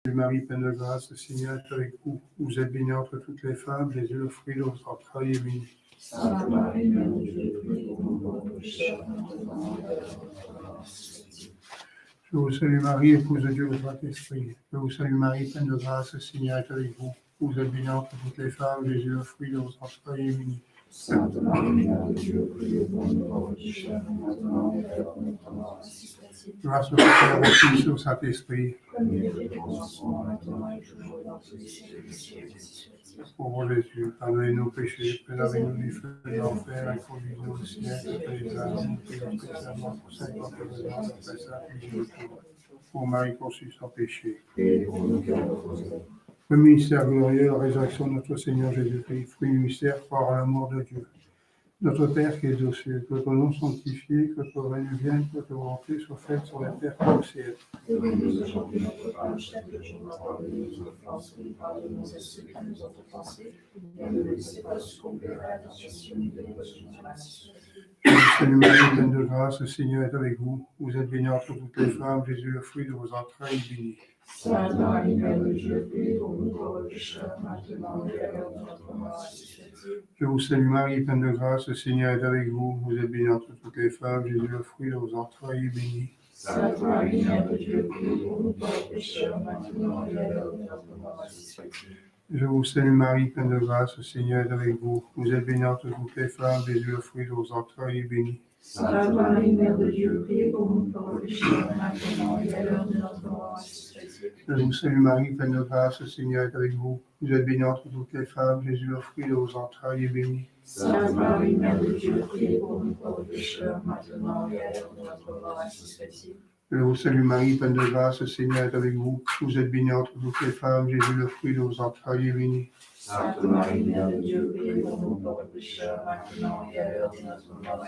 Marie, pleine de grâce, le Seigneur est avec vous. Vous êtes bénie entre toutes les femmes, Jésus, le fruit de vos entrailles, est béni. Sainte Marie, Mère de Dieu, priez pour nous pauvres pécheurs, maintenant et à l'heure de notre mort. Je vous salue Marie, épouse de Dieu, le Saint-Esprit. Je vous salue Marie, pleine de grâce, le Seigneur est avec vous. Vous êtes bénie entre toutes les femmes, Jésus, le fruit de vos entrailles, est béni. Sainte Marie, Mère de Dieu, priez pour nous pauvres pécheurs, maintenant et à l'heure de notre mort. Grâce au Père, au Fils et au Saint-Esprit. Comme il était au commencement, maintenant et toujours, dans tous les siècles des siècles. Ô Jésus, pardonnez nos péchés, préservez-nous du feu de l'enfer et conduisez-nous au ciel, toutes les âmes, spécialement pour celles qui ont besoin de ta sainte miséricorde. Ô Marie conçue sans péché. Et pour nous qui avons reposé. Le mystère glorieux, la résurrection de notre Seigneur Jésus-Christ, fruit du mystère, croire à l'amour de Dieu. Notre Père qui es aux cieux, que ton nom sanctifié, que ton règne vienne, que ta volonté soit faite sur la terre comme au ciel. Donne-nous aujourd'hui notre pain chaque jour, pardonne-nous nos offenses, nous pardonnons à ceux qui nous ont offensés, et ne nous laissez pas succomber à la tentation, mais délivre-nous du mal. Je vous salue Marie, pleine de grâce, le Seigneur est avec vous. Vous êtes bénie entre toutes les femmes, Jésus, le fruit de vos entrailles, est béni. Sainte Marie, Mère de Dieu, priez pour nous pauvres pécheurs, maintenant et à l'heure de notre mort. Je vous salue Marie, pleine de grâce, le Seigneur est avec vous. Vous êtes bénie entre toutes les femmes, Jésus, le fruit de vos entrailles, est béni. Sainte Marie, Mère de Dieu, priez pour nous pauvres pécheurs, maintenant et à l'heure de notre mort. Je vous salue Marie, pleine de grâce, le Seigneur est avec vous. Vous êtes bénie entre toutes les femmes, Jésus, le fruit de vos entrailles, est béni. Sainte Marie, Mère de Dieu, priez pour nous pauvres pécheurs, maintenant et à l'heure de notre mort. Je vous salue Marie, pleine de grâce, le Seigneur est avec vous. Vous êtes bénie entre toutes les femmes, Jésus, le fruit de vos entrailles, est béni. Sainte Marie, Mère de Dieu, priez pour nous pauvres pécheurs, maintenant et à l'heure de notre mort. Je vous salue Marie, pleine de grâce, le Seigneur est avec vous. Vous êtes bénie entre toutes les femmes, Jésus, le fruit de vos entrailles, est béni. Sainte Marie, Mère de Dieu, priez pour nous pauvres pécheurs, maintenant et à l'heure de notre mort.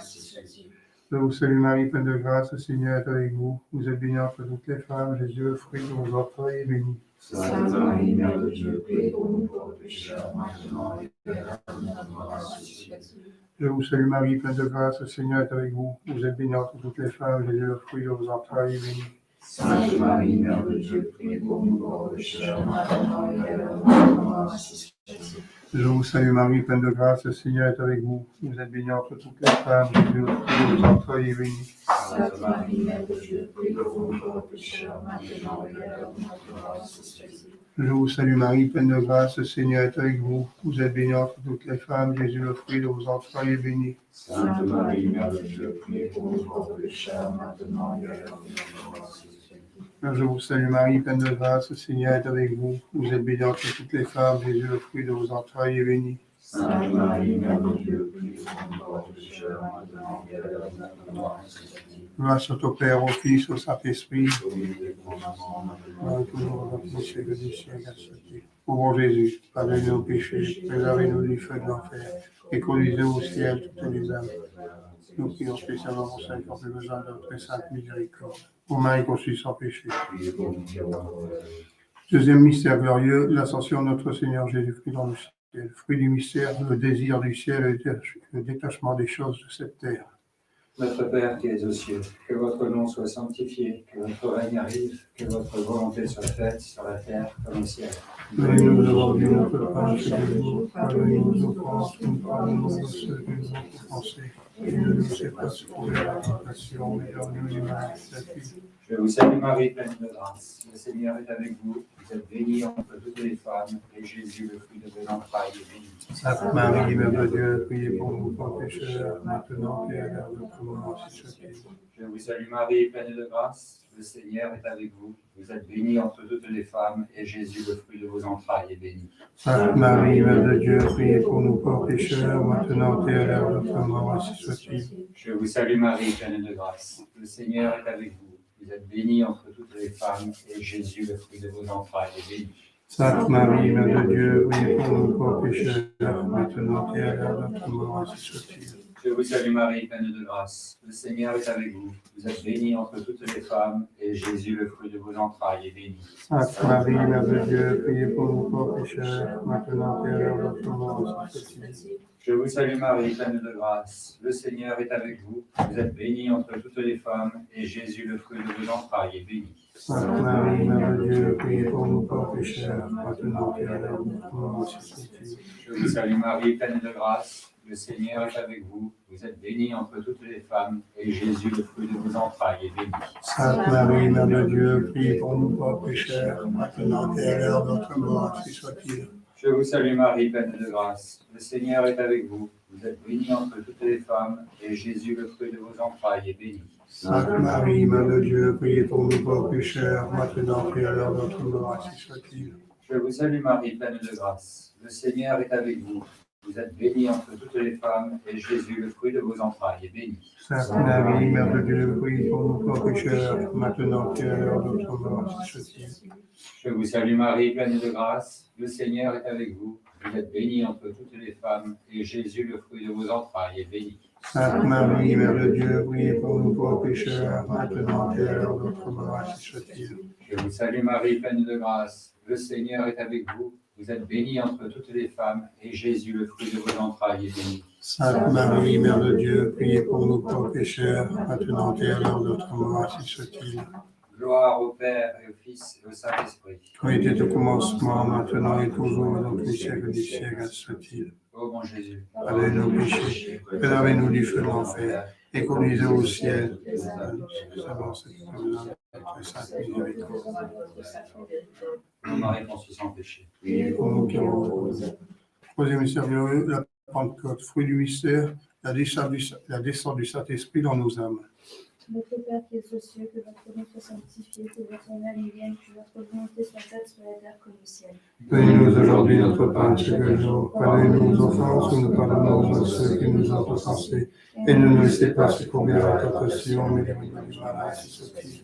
Je vous salue Marie, pleine de grâce, le Seigneur est avec vous. Vous êtes bénie entre toutes les femmes, Jésus, le fruit de vos entrailles, est béni. Sainte Marie, Mère de Dieu, priez pour nous pauvres pécheurs, maintenant et à l'heure de notre mort. Je vous salue Marie, pleine de grâce, le Seigneur est avec vous. Vous êtes bénie entre toutes les femmes, Jésus, le fruit de vos entrailles, est béni. Sainte Marie, Mère de Dieu, priez pour nous pauvres pécheurs, maintenant et à l'heure de notre mort. Je vous salue Marie, pleine de grâce, le Seigneur est avec vous. Vous êtes bénie entre toutes les femmes, Jésus, le fruit de vos entrailles, est béni. Sainte Marie, Mère de Dieu, priez pour nous pauvres pécheurs, maintenant et à l'heure de notre mort. Je vous salue Marie, pleine de grâce, le Seigneur est avec vous. Vous êtes bénie entre toutes les femmes, Jésus, le fruit de vos entrailles, est béni. Sainte Marie, Mère de Dieu, priez pour nous pauvres pécheurs, maintenant et à l'heure de notre mort. Je vous salue Marie, pleine de grâce, le Seigneur est avec vous. Vous êtes bénie entre toutes les femmes, Jésus, le fruit de vos entrailles, est béni. Sainte Marie, Mère de Dieu, priez pour nous pauvres pécheurs, maintenant et à l'heure de notre mort. Grâce au Père, au Fils, au Saint-Esprit. Ô bon Jésus, pardonnez nos péchés, préservez-nous du feu de l'enfer, et conduisez-nous au ciel toutes les âmes. Nous prions spécialement pour celles qui ont plus besoin de votre sainte miséricorde. Ô Marie conçue sans péché. Deuxième mystère glorieux, l'ascension de notre Seigneur Jésus-Christ dans le ciel. Fruit du mystère, le désir du ciel et le détachement des choses de cette terre. Notre Père qui es aux cieux, que votre nom soit sanctifié, que votre règne arrive, que votre volonté soit faite sur la terre comme au ciel. Donnez-nous aujourd'hui notre pain chaque jour, pardonnez-nous nos offenses, nous pardonnons à ceux qui nous ont offensés. Et ne nous laissez pas succomber à la tentation, mais donne-nous du mal. Je vous salue Marie, pleine de grâce. Le Seigneur est avec vous. Vous êtes bénie entre toutes les femmes, et Jésus, le fruit de vos entrailles, est béni. Sainte Marie, Mère de Dieu, priez pour nous pauvres pécheurs, maintenant et à l'heure de notre mort, si soit-il. Je vous salue Marie, pleine de grâce. Le Seigneur est avec vous. Vous êtes bénie entre toutes les femmes, et Jésus, le fruit de vos entrailles, est béni. Sainte Marie, Mère de Dieu, priez pour nous pauvres pécheurs, maintenant et à l'heure de notre mort, si soit-il. Je vous salue Marie, pleine de grâce. Le Seigneur est avec vous. Vous êtes bénie entre toutes les femmes, et Jésus, le fruit de vos entrailles, est béni. Sainte Marie, Mère de Dieu, priez pour nous pauvres pécheurs, maintenant et à l'heure de notre mort, si soit-il. Je vous salue Marie, pleine de grâce. Le Seigneur est avec vous. Vous êtes bénie entre toutes les femmes, et Jésus, le fruit de vos entrailles, est béni. Sainte Marie, Mère de Dieu, priez pour nous pauvres pécheurs, maintenant et à l'heure de notre mort, ainsi soit-il. Je vous salue Marie, pleine de grâce. Le Seigneur est avec vous. Vous êtes bénie entre toutes les femmes, et Jésus, le fruit de vos entrailles, est béni. Sainte Marie, Mère de Dieu, priez pour nous pauvres pécheurs, maintenant et à l'heure de notre mort, ainsi soit-il. Je vous salue Marie, pleine de grâce. Le Seigneur est avec vous. Vous êtes bénie entre toutes les femmes, et Jésus, le fruit de vos entrailles, est béni. Sainte Marie, Mère de Dieu, priez pour nous pauvres pécheurs, maintenant et à l'heure de notre mort, ainsi soit-il. Je vous salue Marie, pleine de grâce. Le Seigneur est avec vous. Vous êtes bénie entre toutes les femmes, et Jésus, le fruit de vos entrailles, est béni. Sainte Marie, Mère de Dieu, priez pour nous pauvres pécheurs, maintenant et à l'heure de notre mort, ainsi soit-il. Je vous salue Marie, pleine de grâce. Le Seigneur est avec vous. Vous êtes bénie entre toutes les femmes, et Jésus, le fruit de vos entrailles, est béni. Sainte Marie, Mère de Dieu, priez pour nous pauvres pécheurs, maintenant et à l'heure de notre mort, ainsi soit-il. Je vous salue Marie, pleine de grâce. Le Seigneur est avec vous. Vous êtes bénie entre toutes les femmes, et Jésus, le fruit de vos entrailles, est béni. Sainte Marie, Mère de Dieu, priez pour nous pauvres pécheurs, maintenant et à l'heure de notre mort, ainsi soit-il. Je vous salue Marie, pleine de grâce. Le Seigneur est avec vous. Vous êtes bénie entre toutes les femmes, et Jésus, le fruit de vos entrailles, est béni. Sainte Marie, Mère de Dieu, priez pour nous pauvres pécheurs, maintenant et à l'heure de notre mort, ainsi soit-il. Gloire au Père et au Fils et au Saint-Esprit. Comme il était au commencement, maintenant et toujours, et dans tous les siècles des siècles, ainsi soit-il. Ô mon Jésus, Pardonnez nos péchés, préservez-nous du feu de l'enfer, et conduisez au ciel. Savons cette notre sainte miséricorde. ô Marie conçue sans péché. Priez pour nous qui avons repos. Troisième mystère glorieux, la Pentecôte, fruit du mystère, la descente du Saint-Esprit dans nos âmes. Notre Père qui es aux cieux, que votre nom soit sanctifié, que votre règne vienne, que votre volonté soit faite sur la terre comme au ciel. Donnez-nous aujourd'hui notre pain de chaque jour. Pardonnez-nous nos offenses, ou nous pardonnons à ceux qui nous ont offensés. Et ne nous laissez pas succomber à la tentation, mais délivrez-nous du mal, ainsi soit-il.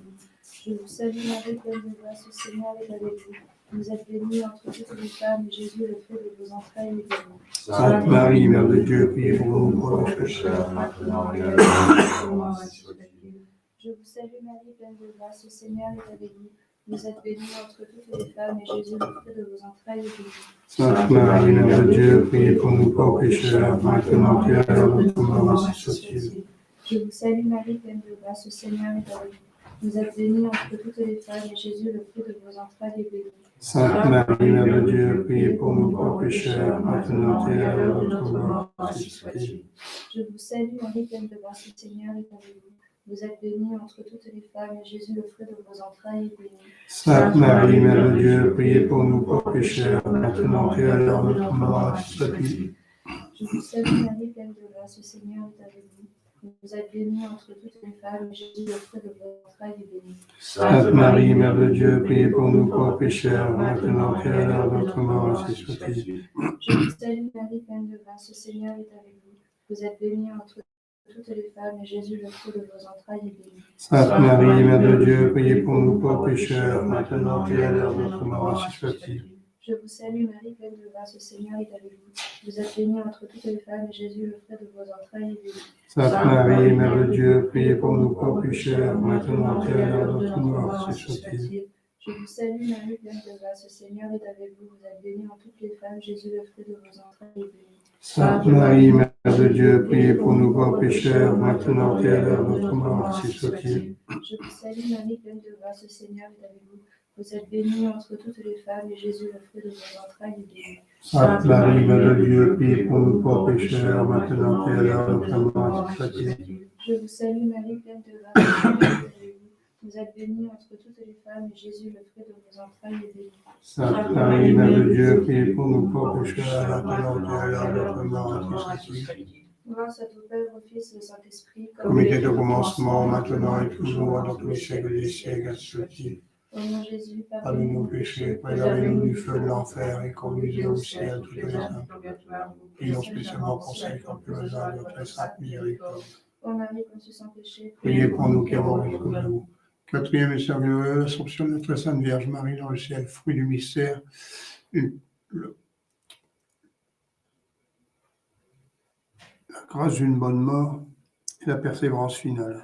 Je vous salue Marie, pleine de grâce, le Seigneur est avec vous. Vous êtes bénie entre toutes les femmes, et Jésus, le fruit de vos entrailles, est béni. Sainte Marie, Mère de Dieu, priez pour nous pauvres pécheurs, maintenant et à l'heure de notre mort, ainsi soit-il. Je vous salue Marie, pleine de grâce, le Seigneur est avec vous. Vous êtes bénie entre toutes les femmes, et Jésus, le fruit de vos entrailles, est béni. Sainte Marie, Mère de Dieu, priez pour nous pauvres pécheurs, maintenant et à l'heure de notre mort, ainsi soit-il. Je vous salue Marie, pleine de grâce, le Seigneur est avec vous. Vous êtes bénie entre toutes les femmes, et Jésus, le fruit de vos entrailles, est béni. Sainte Marie, Mère de Dieu, priez pour nous pauvres pécheurs, maintenant et à l'heure de notre mort, ainsi soit-il. Je vous salue Marie, pleine de grâce, le Seigneur est avec vous. Vous êtes bénie entre toutes les femmes, et Jésus, le fruit de vos entrailles, est béni. Sainte Marie, Mère de Dieu, priez pour nous pauvres pécheurs, maintenant et à l'heure de notre mort, ainsi soit-il. Je vous salue Marie, pleine de grâce, le Seigneur est avec vous. Vous êtes bénie entre toutes les femmes, et Jésus, le fruit de vos entrailles, est béni. Sainte Marie, Mère de Dieu, priez pour nous pauvres pécheurs, maintenant et à l'heure de notre mort, ainsi soit-il. Je vous salue Marie, pleine de grâce, le Seigneur est avec vous. Vous êtes bénie entre toutes les femmes, et Jésus, le fruit de vos entrailles, est béni. Sainte Marie, Mère de Dieu, priez pour nous pauvres pécheurs, maintenant et à l'heure de notre mort, ainsi soit-il. Je vous salue Marie, pleine de grâce, le Seigneur est avec vous. Vous êtes bénie entre toutes les femmes, et Jésus, le fruit de vos entrailles, est béni. Sainte Marie, Mère de Dieu, priez pour nous pauvres pécheurs, maintenant et à l'heure de notre mort, ainsi soit-il. Je vous salue Marie, pleine de grâce, le Seigneur est avec vous. Vous êtes bénie entre toutes les femmes, Jésus, le fruit de vos entrailles, est béni. Sainte Marie, Mère de Dieu, priez pour nous pauvres pécheurs, maintenant et à l'heure de notre mort, ainsi soit-il. Je vous salue Marie, pleine de grâce, le Seigneur est avec vous. Vous êtes bénie entre toutes les femmes, et Jésus, le fruit de vos entrailles, est béni. Sainte Marie, Mère de Dieu, priez pour nous pauvres pécheurs, maintenant et à l'heure de notre mort, ainsi soit-il. Je vous salue Marie, pleine de grâce, le Seigneur est avec vous. Vous êtes bénie entre toutes les femmes, et Jésus, le fruit de vos entrailles, est béni. Sainte Marie, Mère de Dieu, priez pour nous pauvres pécheurs, maintenant et à l'heure de notre mort, ainsi soit-il. Grâce à ton Père, au Fils et au Saint-Esprit, Comme il était au commencement, maintenant et toujours, dans tous les siècles des siècles, ainsi soit-il. Ô mon Jésus, Pardonnez nos péchés, préservez-nous du feu de l'enfer, et conduisez au ciel toutes les âmes. Prions spécialement pour celles qui ont pu besoin de votre sainte miséricorde. Ô Marie, conçue sans péché, Priez pour nous qui avons jusqu'au bout. Quatrième mystère glorieux, l'Assomption de notre Sainte Vierge Marie dans le ciel, fruit du mystère, la grâce d'une bonne mort et la persévérance finale.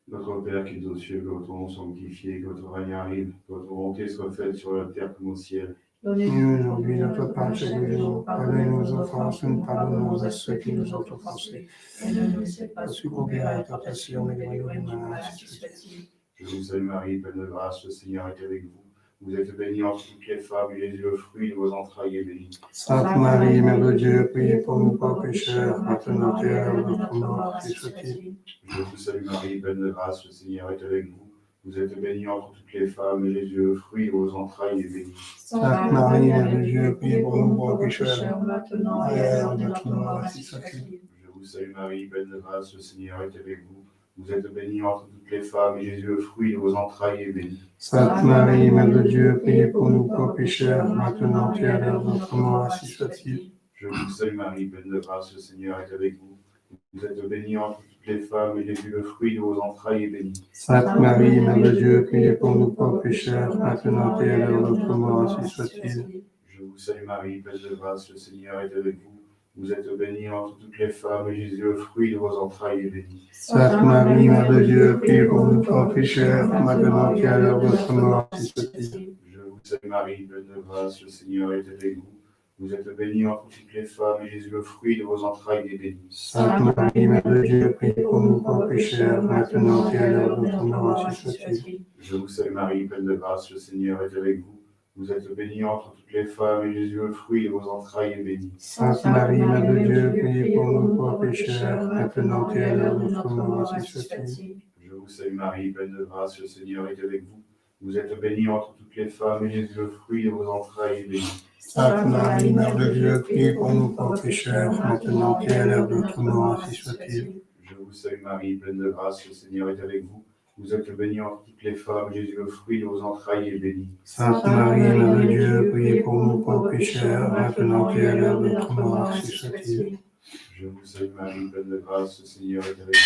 Notre Père qui es aux cieux, que votre nom soit sanctifié, que votre règne arrive, que votre volonté soit faite sur la terre comme au ciel. Donnez-nous aujourd'hui notre pain de chaque jour. Pardonnez-nous nos offenses, nous pardonnons à ceux qui nous ont offensés. Et ne nous laissez pas succomber à la tentation, mais mais éloignez-nous du mal. ainsi soit-il. Je vous salue Marie, pleine de grâce, le Seigneur est avec vous. Vous êtes bénie entre toutes les femmes, et Jésus, le fruit de vos entrailles, est béni. Sainte Marie, Mère de Dieu, priez pour nous pauvres pécheurs, maintenant et à l'heure de notre mort, ainsi soit-il. Je vous salue Marie, pleine de grâce, le Seigneur est avec vous. Vous êtes bénie entre toutes les femmes, et Jésus, le fruit de vos entrailles, est béni. Sainte Marie, Mère de Dieu, priez pour nous pauvres pécheurs, maintenant et à l'heure de notre mort, ainsi soit-il. Je vous salue Marie, pleine de grâce, le Seigneur est avec vous. Vous êtes bénie entre toutes les femmes, et Jésus, le fruit de vos entrailles, est béni. Sainte Marie, Mère de Dieu, priez pour nous pauvres pécheurs, maintenant et à l'heure de notre mort, ainsi soit-il. Je vous salue Marie, pleine de grâce, le Seigneur est avec vous. Vous êtes bénie entre toutes les femmes, et Jésus, le fruit de vos entrailles, est béni. Sainte Marie, Mère de Dieu, priez pour nous pauvres pécheurs, maintenant et à l'heure de notre mort, ainsi soit-il. Je vous salue Marie, pleine de grâce, le Seigneur est avec vous. Vous êtes bénie entre toutes les femmes, et Jésus, le fruit de vos entrailles, est béni. Sainte Marie, Mère de Dieu, priez pour nous pauvres pécheurs, maintenant et à l'heure de notre mort, ainsi soit-il. Je vous salue Marie, pleine de grâce, le Seigneur est avec vous. Vous êtes bénie entre toutes les femmes, et Jésus, le fruit de vos entrailles, est béni. Sainte Marie, Mère de Dieu, priez pour nous pauvres pécheurs, maintenant et à l'heure de notre mort, ainsi soit-il. Je vous salue Marie, pleine de grâce, le Seigneur est avec vous. Vous êtes bénie entre toutes les femmes, et Jésus, le fruit de vos entrailles, est béni. Sainte Marie, Mère de Dieu, priez pour nous pauvres pécheurs, maintenant et à l'heure de notre mort, ainsi soit-il. Je vous salue Marie, pleine de grâce, le Seigneur est avec vous. Vous êtes bénie entre toutes les femmes, et Jésus, le fruit de vos entrailles, est béni. Sainte Marie, Mère de Dieu, priez pour nous pauvres pécheurs, maintenant et à l'heure de notre mort, ainsi soit-il. Je vous salue Marie, pleine de grâce, le Seigneur est avec vous. Vous êtes bénie entre toutes les femmes, et Jésus, le fruit de vos entrailles, est béni. Sainte Marie, Mère de Dieu, priez pour nous pauvres pécheurs, maintenant et à l'heure de notre mort, ainsi soit-il. Je vous salue Marie, pleine de grâce, le Seigneur est avec vous.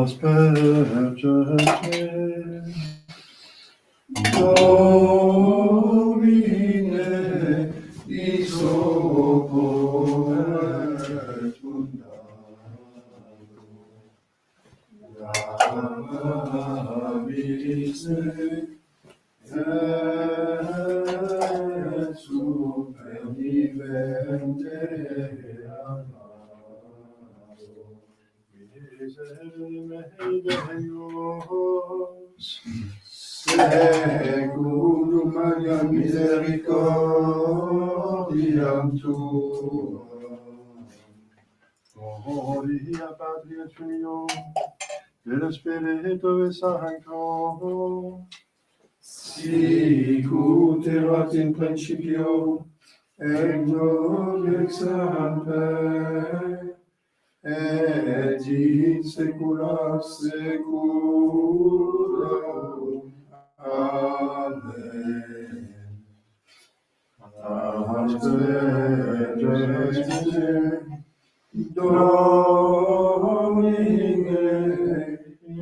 Aspergete Domine isoporet Lamis et supervivente Secundum Maria misericordiam tua. Gloria Patri et Filio et Spiritu Sancto. Sic ut erat in principio et nunc et semper et in saecula saeculorum. Amen. Domine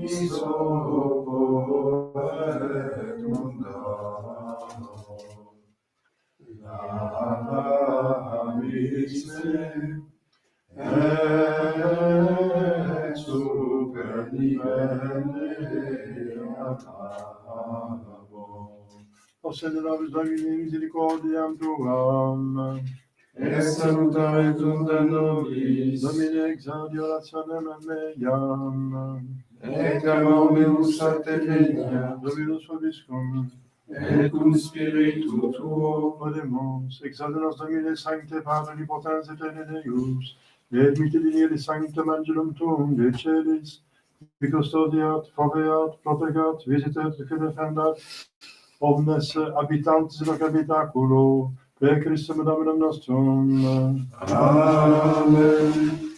isoporet Lamis et supervivente. O Señor, Domine misericordiam tuam, et salutare tunda nobis, Domine exaudi orationem meam, et clamor meus a te venia, Dominus vobiscum, et cum spiritu tuo, odemus, exaudi nos Domine sancte Patri potens et Deus, et mittidiere sanctum angelum tuum de celis, qui custodiat, foveat, protegat, visitet, et defendat, omnes habitantes in hoc habitaculo, per Christum Dominum nostrum. Amen.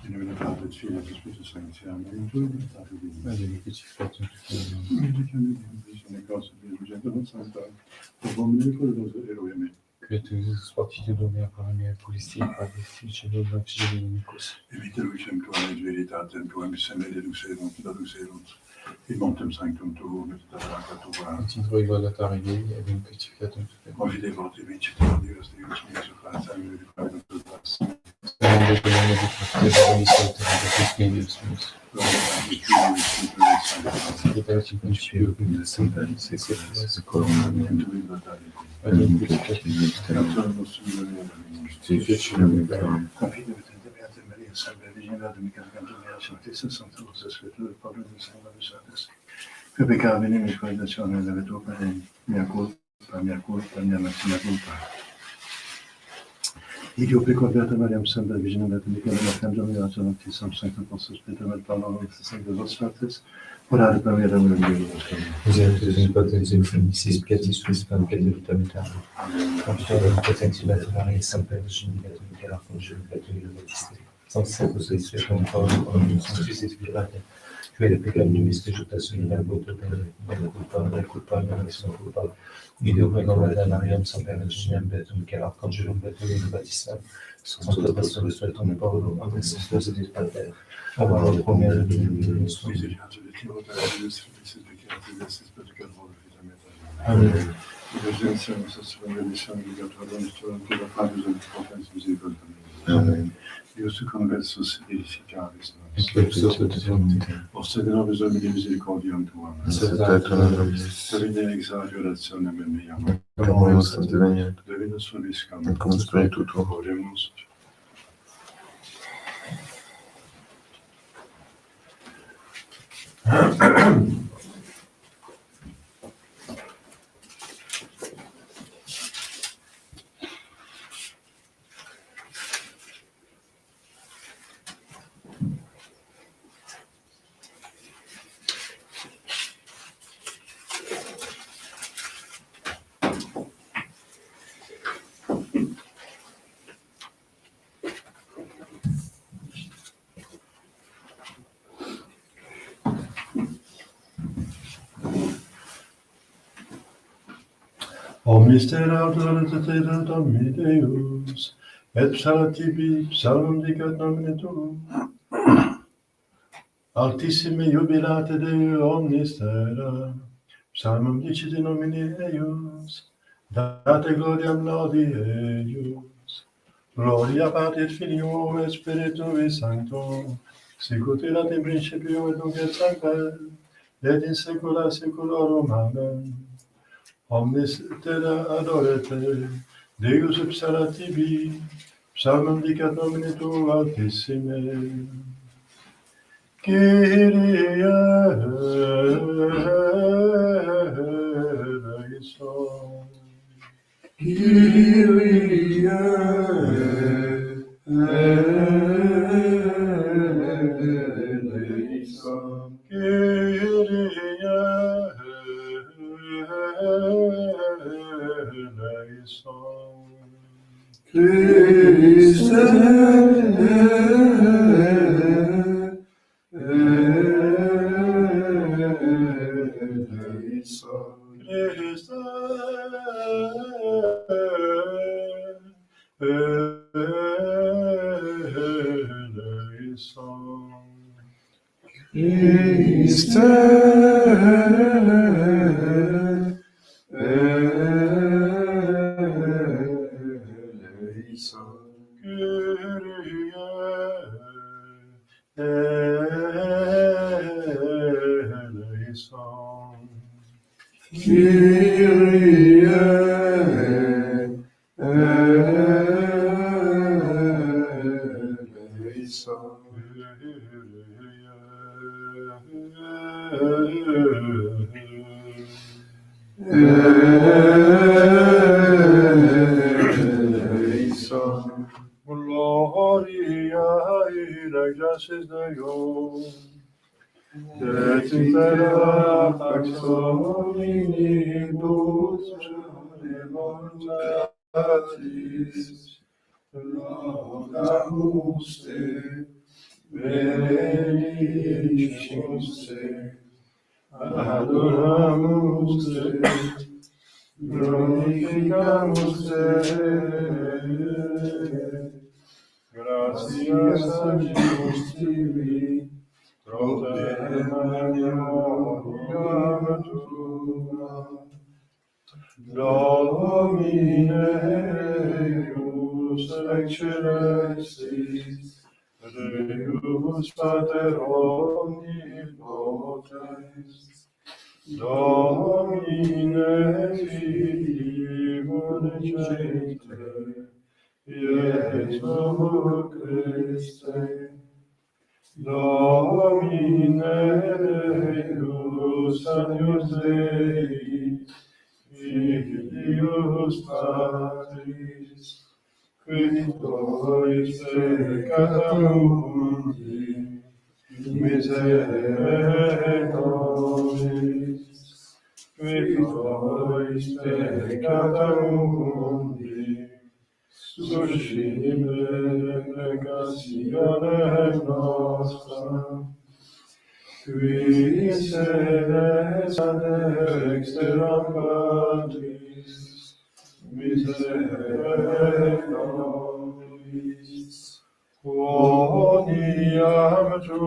In the name of the Father, the Son, and the Spirit Sancti. Amen. To the Father, Que tu sfatti lumea mea pulistia pacifice lumea fidelicus. Evite lucem tuam et veritatem tuam seducerunt, et montem sanctum tuum et tabernaca tua. Et intro ivalatarii et in crucificatum tuum. Confide forte vincitor Deus meus, francam et quae tuas. Speriam de comune de Christe Deus et de Deus meus. Et per in principio et sancta seculum. Amen. Et in crucificatum Confide Beate Maria, Salve Virginia, Dominica Cantonia, Sanctissima Sancta Rosa, Scriptura, Pablo de Salvatus Sanctus. Que peccavi venimis coordinazione delle tue parenti, mia culpa, mia maxima culpa. Io preco Beata Maria, Salve Virginia, Dominica Cantonia, Sanctissima Sancta Rosa, Scriptura, Pablo de Salvatus Sanctus. Orare per me, Domine Dio nostro. Misericors in patres infinitiis pietis suis pancet vitamitari. Confiderum potenti laterari semper virginitate Michel Arcangelo Baptiste. Sans secus et spiritum Paulum omnium sanctis et spirate. Que le peccatum nobis te jutas in verbo totale, mea culpa, mea maxima culpa. Ideo pregam Mariam semper virginiam beatum Michel Arcangelo Baptiste. Sancta pastor spiritum Paulum omnes sanctos et pater. Avoir le premier de Dieu. Amen. Amen. Deus conversus edificaris Et nos. que tu sois de Poste de nobis Domini misericordiam tuam. Domine exaudi orationem meam. Dominus vobiscum. Cum spiritu tuo. Oremus. Omnis terra autoritatea Domini Deus, et psalatibi psalmum dicat nomine tuum. Altissime jubilate Deo omnis terra, psalmum dicit in nomine eius, date gloriam laudi eius. Gloria Patri et Filio et Spiritui Sancto, sic ut erat in principio et nunc et semper, et in saecula saeculorum. Amen. Omnis terra adorete, Deus ipsala tibi, psalmum dicat nomine tuum altissime. Kyrie eleison. Kyrie eleison. Kyrie eleison. Christe eleison. Christe Christe eleison. Kyrie eleison. Eleison. Gloria y la gracia de Dios. Et intera pax hominibus voluntatis laudamus te, benedictions te, adoramus te, glorificamus te. Gratias agimus tibi, pro te memoriam tua. Domine eius excelestis, Deus Pater omnipotens, Domine Filii unicente, Iesu Christe, Domine eius agnus Dei, Filius Patris, qui tois peccata mundi, miserere nobis, qui tois peccata mundi, suscite peccationem nostra, qui sedes ad exteram Patris, miserere nobis. Quoniam tu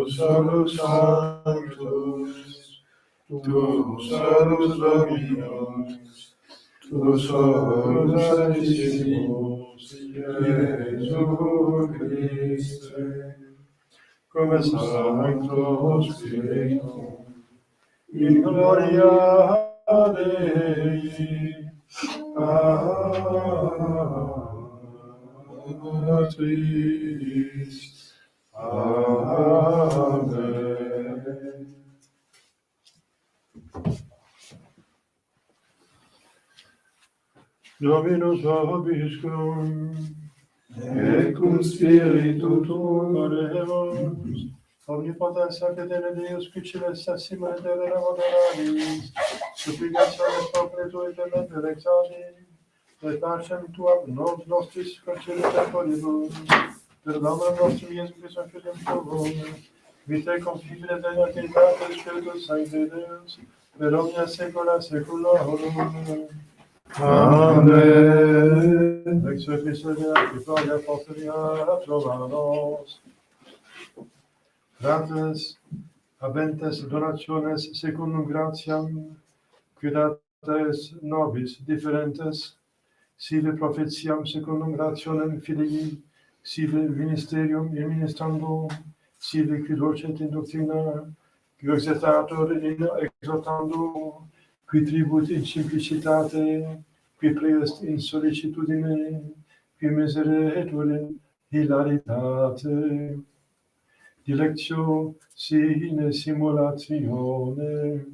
salus sanctus, tu salus Dominus, tu salus Sanctissimus, Iesu Christe, come Sancto Spiritum, in gloria Dei, Patris. Amen. Dominus vobiscum, et cum spiritu tuo, oremus, omnipotens fidele Deus, qui celesta simile terra moderalis, supplicationes populi tui tementer exaudi, et pacem tuam nos nostris concede temporibus, per nombre nostrum Iesu Christum Filium tuum, vitae confibile Dei Trinitate Spiritus Sancti Deus, per omnia saecula saeculorum. Amen. Ex episodia Victoria Apostolia Romanos. Fratres, habentes donationes secundum gratiam, cuidates nobis differentes, sive profetiam secundum grationem filii, sive ministerium ministrandum, sive qui docet in doctrina, qui exertator in exhortandum, qui tribut in simplicitate, qui priest in sollicitudine, qui miseretur in hilaritate. Dilectio sine simulatione,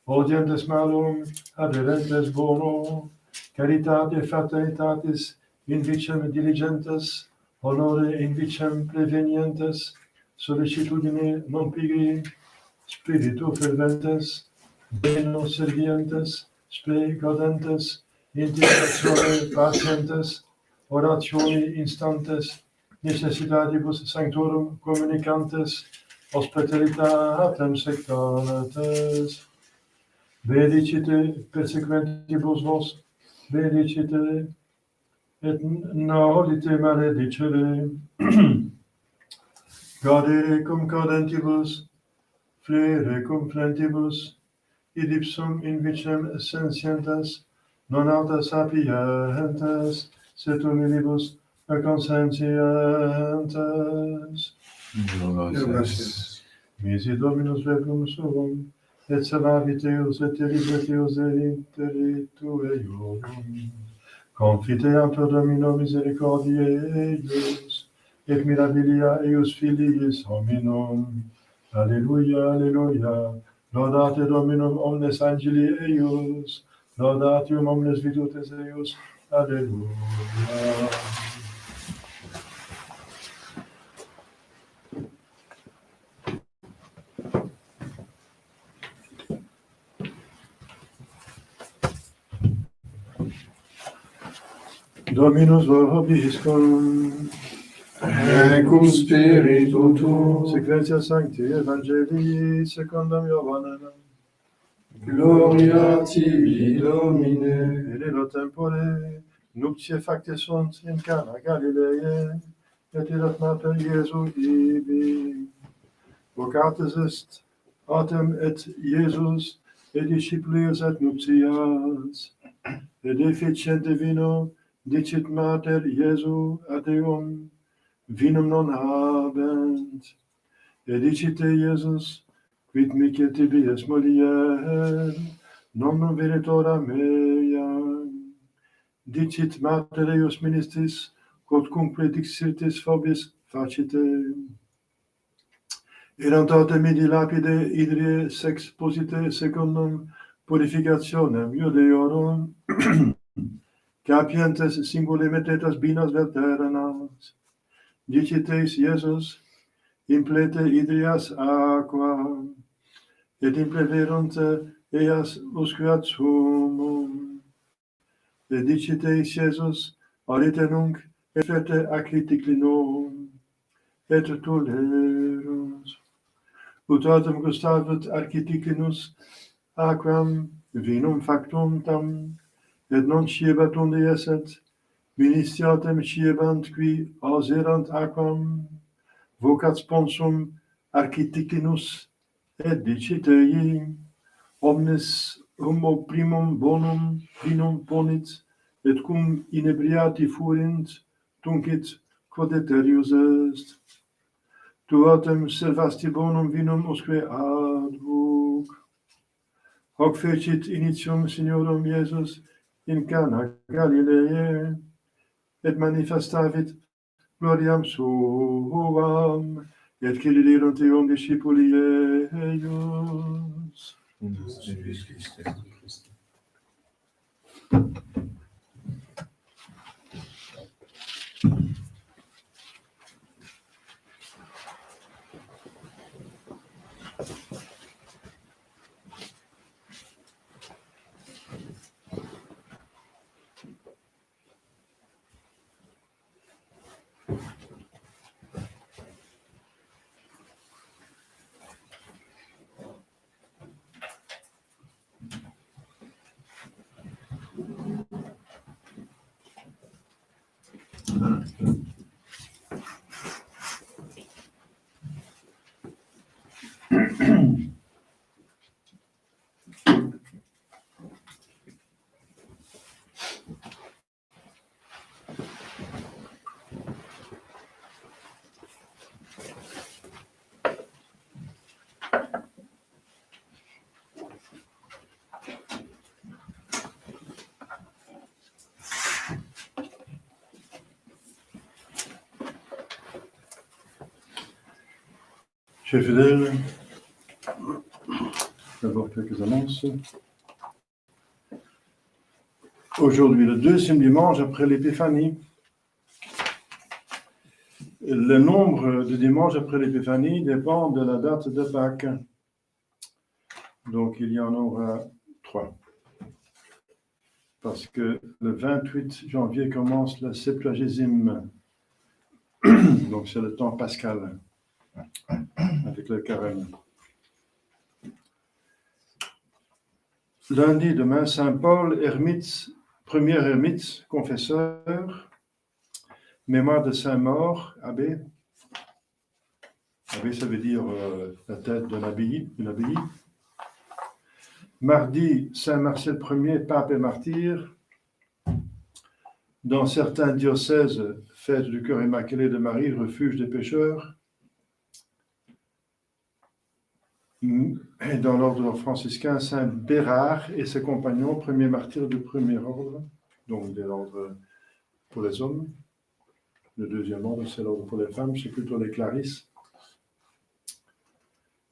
audientes malum, adherentes bono, caritate fraternitatis in vicem diligentes, honore in vicem prevenientes, sollicitudine non pigri, spiritu ferventes, beno servientes, spe gaudentes, intercessione pacientes, orationi instantes, necessitatibus sanctorum communicantes, hospitalitatem sectantes. Benedicite persequentibus vos, benedicite et nolite maledicere. Gaudere cum caudentibus, fluere cum flentibus, id ipsum in vicem sentientas, non alta sapientes, sed humilibus consentientes. Gracias. Misi Dominus verbum suum, et salavit eos et elibet eos interitu eorum. Confiteantur Domino misericordiae eius, et mirabilia eius filiis hominum. Alleluia, alleluia. Laudate Dominum omnes angeli eius, laudatium omnes virtutes eius. Alleluia. Dominus vobiscum, Et cum spiritu tuo, sequentia sancti evangelii secundum Ioannem. gloria tibi, Domine. In illo tempore nuptiae facte sunt in Cana Galileae, et illat mater Iesu ibi. Vocatus est autem et Iesus et disciplius et nuptias, et deficiente vino dicit mater Iesu ad eum, vinum non habent. Et dicite Iesus, quid mice tibi es molier, non venetora mea. Dicit mater eius ministris, quodcumque dixitis vobis facite. Erant autem idi lapide idrie sex posite secundum purificationem Iudeorum, capientes singule metetas binas verterenas. Diciteis Iesus, implete idrias aqua, et impleverunt eas usqueat sumum. Et diciteis Iesus, arite nunc effete acriticlinum, et tolerus. Ut autem gustavit architiclinus aquam vinum factum tam, et non sciebat unde esset, ministratem sciebant qui auserant aquam, vocat sponsum architiclinus, et dicitei, omnes humo primum bonum vinum ponit, et cum inebriati furint, tuncit quod eterius est. Tu autem servasti bonum vinum usque adhuc. Hoc fecit initium Signorum Iesus in Cana Galileae, et manifestavit gloriam suam, et ciliderunt eum discipuli eius. Chers fidèles, d'abord quelques annonces. Aujourd'hui, le deuxième dimanche après l'Épiphanie. Le nombre de dimanches après l'Épiphanie dépend de la date de Pâques. Donc, il y en aura 3. Parce que le 28 janvier commence la Septuagésime. Donc, c'est le temps pascal avec le carême. Lundi, demain, Saint Paul, ermite, premier ermite, confesseur, mémoire de Saint-Maur, abbé. Abbé, ça veut dire la tête d'une abbaye. Mardi, Saint Marcel Ier, pape et martyr. Dans certains diocèses, fête du cœur immaculé de Marie, refuge des pécheurs. Et dans l'ordre franciscain, Saint Bérard et ses compagnons, premier martyr du premier ordre, donc de l'ordre pour les hommes. Le deuxième ordre, c'est l'ordre pour les femmes, c'est plutôt les clarisses.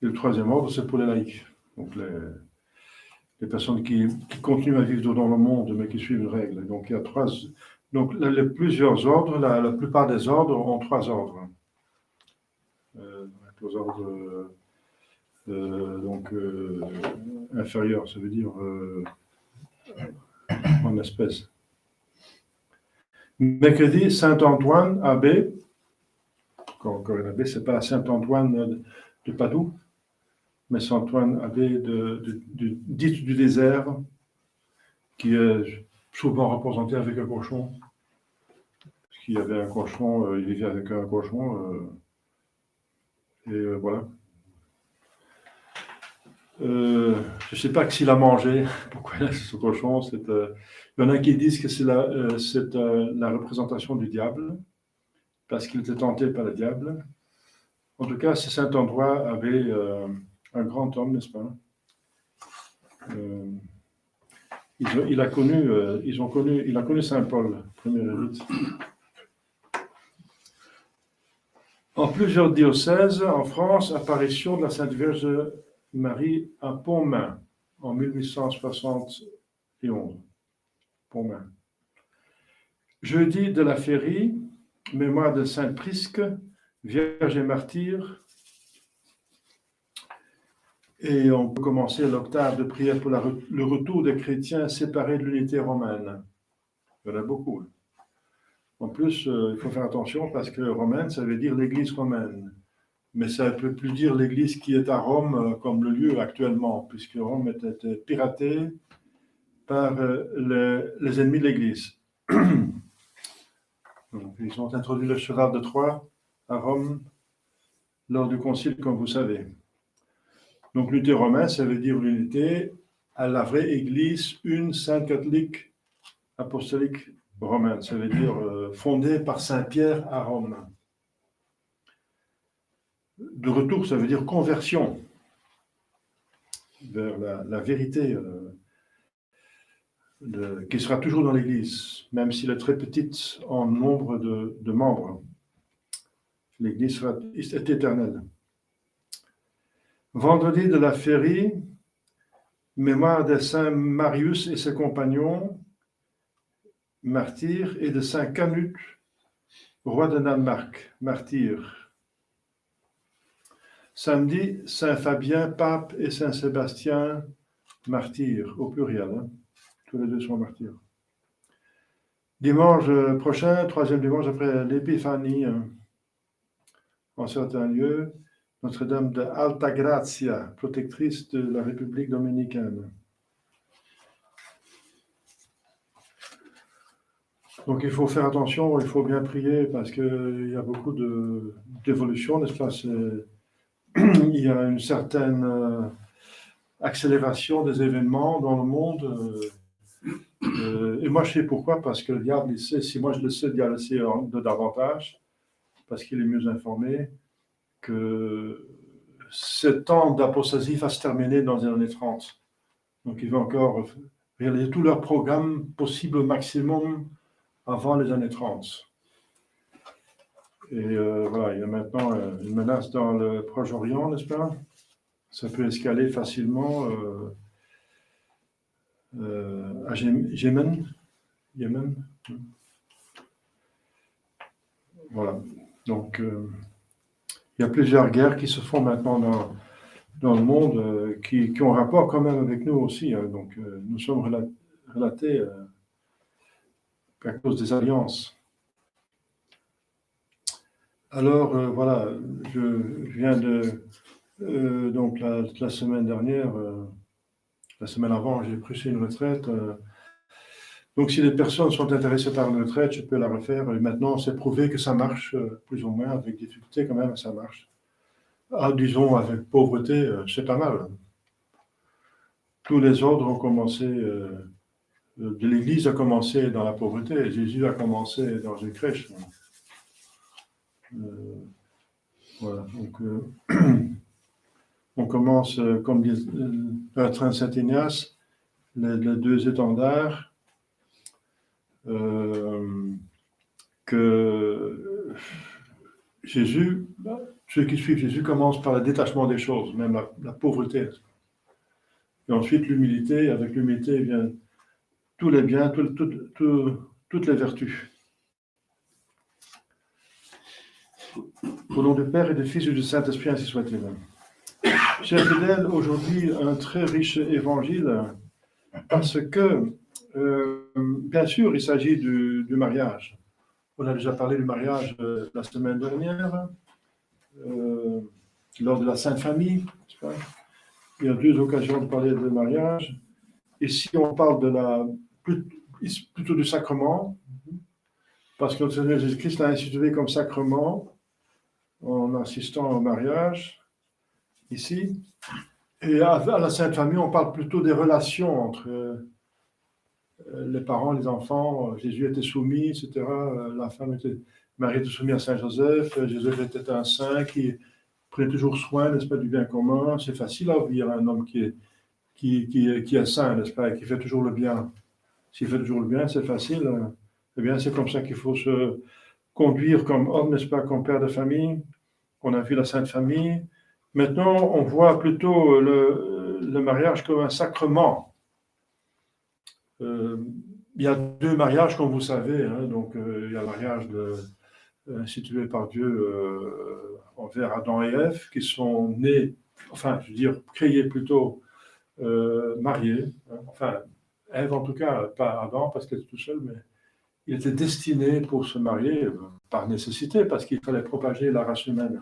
Et le troisième ordre, c'est pour les laïcs, donc les personnes qui continuent à vivre dans le monde, mais qui suivent une règle. Donc il y a plusieurs ordres, la plupart des ordres ont trois ordres. Les ordres inférieurs, ça veut dire en espèces. Mercredi, Saint-Antoine, abbé. Encore un abbé, ce n'est pas Saint-Antoine de Padoue, mais Saint-Antoine, abbé dit du désert, qui est souvent représenté avec un cochon. Parce qu'il y avait un cochon, il vivait avec un cochon, voilà. Je ne sais pas s'il a mangé, pourquoi il a ce cochon. Il y en a qui disent que c'est la représentation du diable, parce qu'il était tenté par le diable. En tout cas, Saint-Androis avait un grand homme, n'est-ce pas? Il a connu Saint-Paul, premier évêque. En plusieurs diocèses, en France, apparition de la Sainte Vierge Marie à Pontmain, en 1871. Pontmain. Jeudi de la Férie, mémoire de Sainte Prisque, Vierge et martyr. Et on peut commencer l'octave de prière pour le retour des chrétiens séparés de l'unité romaine. Il y en a beaucoup. En plus, il faut faire attention parce que romaine, ça veut dire l'Église romaine. Mais ça ne peut plus dire l'Église qui est à Rome comme le lieu actuellement, puisque Rome était piratée par les ennemis de l'Église. Donc, ils ont introduit le cheval de Troie à Rome lors du concile, comme vous savez. Donc, l'unité romaine, ça veut dire l'unité à la vraie Église, une sainte catholique apostolique romaine. Ça veut dire fondée par Saint Pierre à Rome. De retour, ça veut dire conversion vers la vérité qui sera toujours dans l'Église, même s'il est très petite en nombre de membres. L'Église est éternelle. Vendredi de la Férie, mémoire de Saint Marius et ses compagnons, martyrs, et de Saint Canute, roi de Danemark, martyr. Samedi, Saint Fabien, pape, et Saint Sébastien, martyr, au pluriel. Hein. Tous les deux sont martyrs. Dimanche prochain, troisième dimanche après l'Épiphanie, en certains lieux, Notre-Dame de Altagracia, protectrice de la République dominicaine. Donc il faut faire attention, il faut bien prier parce qu'il y a beaucoup d'évolution, n'est-ce pas? Il y a une certaine accélération des événements dans le monde. Et moi, je sais pourquoi, parce que le diable, il sait, si moi je le sais, le diable le sait de davantage, parce qu'il est mieux informé, que ce temps d'apostasie va se terminer dans les années 30. Donc, ils vont encore réaliser tout leur programme possible au maximum avant les années 30. Et voilà, il y a maintenant une menace dans le Proche-Orient, n'est-ce pas? Ça peut escaler facilement à Yémen. Voilà. Donc, il y a plusieurs guerres qui se font maintenant dans le monde qui ont rapport quand même avec nous aussi. Hein. Donc, nous sommes relatés à cause des alliances. Alors, voilà, je viens donc la semaine dernière, la semaine avant, j'ai pris une retraite. Donc, si les personnes sont intéressées par une retraite, je peux la refaire. Et maintenant, c'est prouvé que ça marche, plus ou moins, avec difficulté quand même, ça marche. disons, avec pauvreté, c'est pas mal. Tous les ordres ont commencé, de l'Église a commencé dans la pauvreté. Jésus a commencé dans une crèche. Voilà, donc on commence, comme dit Bertrand Saint-Ignace, les deux étendards, que Jésus, ceux qui suivent Jésus commencent par le détachement des choses, même la pauvreté. Et ensuite l'humilité, avec l'humilité viennent tous les biens, toutes les vertus. Au nom du Père et du Fils et du Saint-Esprit, ainsi soit-il. Chers fidèles, aujourd'hui, un très riche évangile, parce que, bien sûr, il s'agit du mariage. On a déjà parlé du mariage la semaine dernière, lors de la Sainte Famille. Il y a deux occasions de parler de mariage. Ici, on parle plutôt du sacrement, parce que notre Seigneur Jésus-Christ l'a institué comme sacrement en assistant au mariage, ici. Et à la Sainte Famille, on parle plutôt des relations entre les parents, les enfants. Jésus était soumis, etc. Marie était soumise à Saint Joseph. Joseph était un saint qui prenait toujours soin, n'est-ce pas, du bien commun. C'est facile à vivre un homme qui est saint, n'est-ce pas, et qui fait toujours le bien. S'il fait toujours le bien, c'est facile. Eh bien, c'est comme ça qu'il faut se conduire comme homme, n'est-ce pas, comme père de famille. On a vu la Sainte Famille. Maintenant, on voit plutôt le mariage comme un sacrement. Il y a deux mariages, comme vous savez. Donc, il y a le mariage institué par Dieu envers Adam et Ève, qui sont nés, enfin, je veux dire, créés plutôt mariés. Enfin, Ève, en tout cas, pas Adam, parce qu'elle était tout seul, mais il était destiné pour se marier par nécessité, parce qu'il fallait propager la race humaine.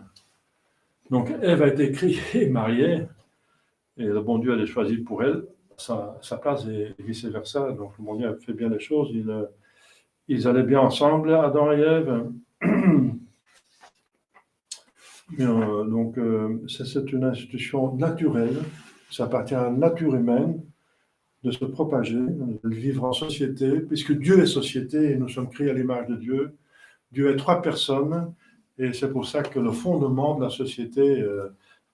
Donc, Ève a été créée, mariée, et le bon Dieu a choisi pour elle sa place et vice-versa. Donc, le bon Dieu a fait bien les choses. Ils allaient bien ensemble, Adam et Ève. Donc, c'est une institution naturelle. Ça appartient à la nature humaine de se propager, de vivre en société, puisque Dieu est société et nous sommes créés à l'image de Dieu. Dieu est trois personnes. Et c'est pour ça que le fondement de la société,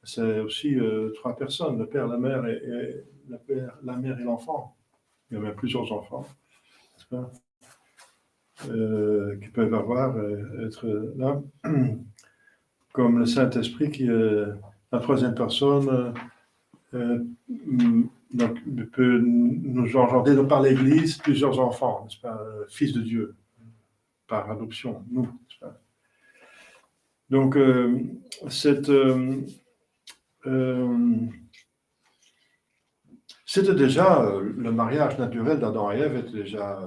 c'est aussi trois personnes, le père, la mère et la mère et l'enfant. Il y a même plusieurs enfants, n'est-ce pas, qui peuvent être là. Comme le Saint-Esprit qui est la troisième personne, donc, peut nous engendrer par l'Église plusieurs enfants, n'est-ce pas, fils de Dieu, par adoption, nous, n'est-ce pas. Donc, c'était déjà le mariage naturel d'Adam et Ève était déjà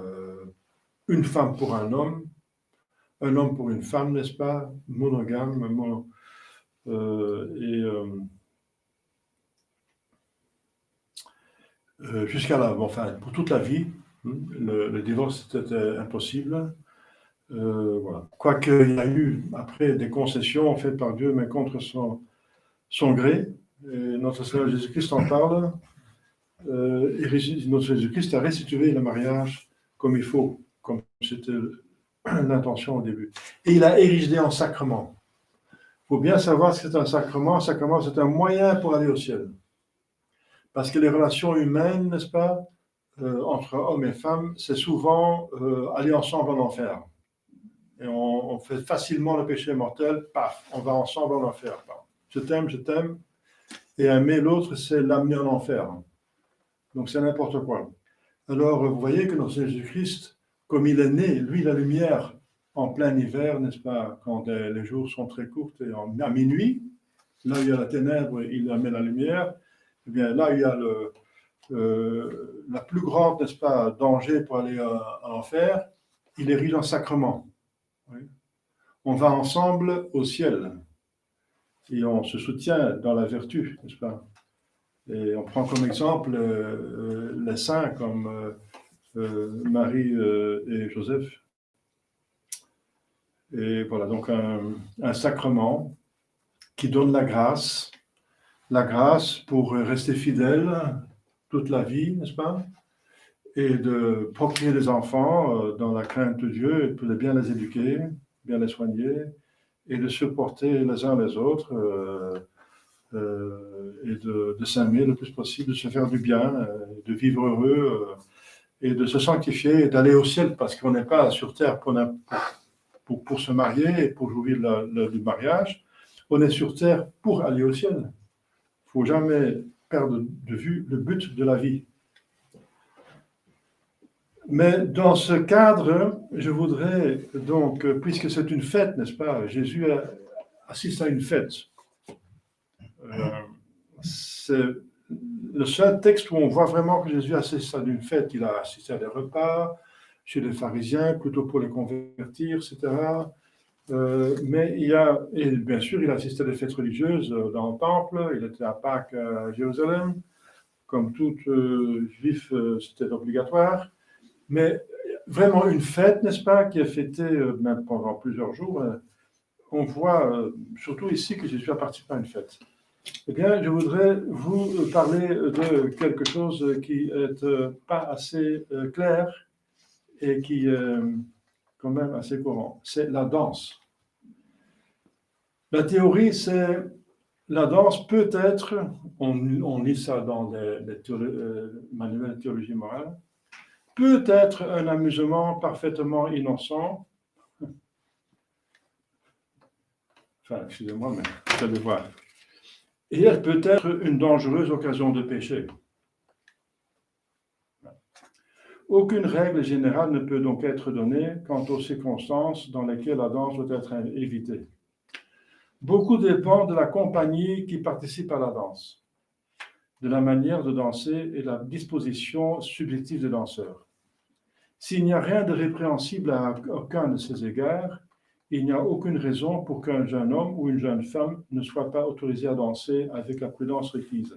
une femme pour un homme pour une femme, n'est-ce pas, monogame, jusqu'à là, enfin, pour toute la vie, le divorce était impossible. Voilà. Quoique il y a eu après des concessions faites par Dieu, mais contre son gré. Et notre Seigneur Jésus-Christ en parle. Notre Jésus-Christ a restitué le mariage comme il faut, comme c'était l'intention au début. Et il a érigé en sacrement. Il faut bien savoir ce que c'est un sacrement. Un sacrement, c'est un moyen pour aller au ciel. Parce que les relations humaines, n'est-ce pas, entre hommes et femmes, c'est souvent aller ensemble en enfer. Et on fait facilement le péché mortel, paf, on va ensemble en enfer. Paf. Je t'aime, et aimer l'autre, c'est l'amener en enfer. Donc c'est n'importe quoi. Alors vous voyez que notre Jésus-Christ, comme il est né, lui, la lumière, en plein hiver, n'est-ce pas, quand les jours sont très courts, et à minuit, là où il y a la ténèbre, il amène la lumière, et bien là où il y a la plus grande, n'est-ce pas, danger pour aller en enfer, il érige un sacrement. Oui. On va ensemble au ciel et on se soutient dans la vertu, n'est-ce pas? Et on prend comme exemple les saints comme Marie et Joseph. Et voilà, donc un sacrement qui donne la grâce pour rester fidèle toute la vie, n'est-ce pas? Et de procréer des enfants dans la crainte de Dieu, et pour bien les éduquer, bien les soigner, et de supporter les uns les autres, et de s'aimer le plus possible, de se faire du bien, de vivre heureux, et de se sanctifier, et d'aller au ciel, parce qu'on n'est pas sur terre pour se marier et pour jouir du mariage, on est sur terre pour aller au ciel. Il ne faut jamais perdre de vue le but de la vie. Mais dans ce cadre, je voudrais donc, puisque c'est une fête, n'est-ce pas, Jésus assiste à une fête. C'est le seul texte où on voit vraiment que Jésus assiste à une fête. Il a assisté à des repas chez les pharisiens, plutôt pour les convertir, etc. Mais et bien sûr, il a assisté à des fêtes religieuses dans le temple. Il était à Pâques à Jérusalem. Comme tout juif, c'était obligatoire. Mais vraiment une fête, n'est-ce pas, qui est fêtée même pendant plusieurs jours. On voit surtout ici que Jésus a participé à une fête. Eh bien, je voudrais vous parler de quelque chose qui est pas assez clair et qui est quand même assez courant. C'est la danse. La théorie, c'est la danse peut être, on lit ça dans les manuels de théologie morale, peut être un amusement parfaitement innocent. Enfin, excusez-moi, mais vous allez voir. Et elle peut être une dangereuse occasion de péché. Aucune règle générale ne peut donc être donnée quant aux circonstances dans lesquelles la danse doit être évitée. Beaucoup dépend de la compagnie qui participe à la danse, de la manière de danser et de la disposition subjective des danseurs. S'il n'y a rien de répréhensible à aucun de ces égards, il n'y a aucune raison pour qu'un jeune homme ou une jeune femme ne soit pas autorisé à danser avec la prudence requise.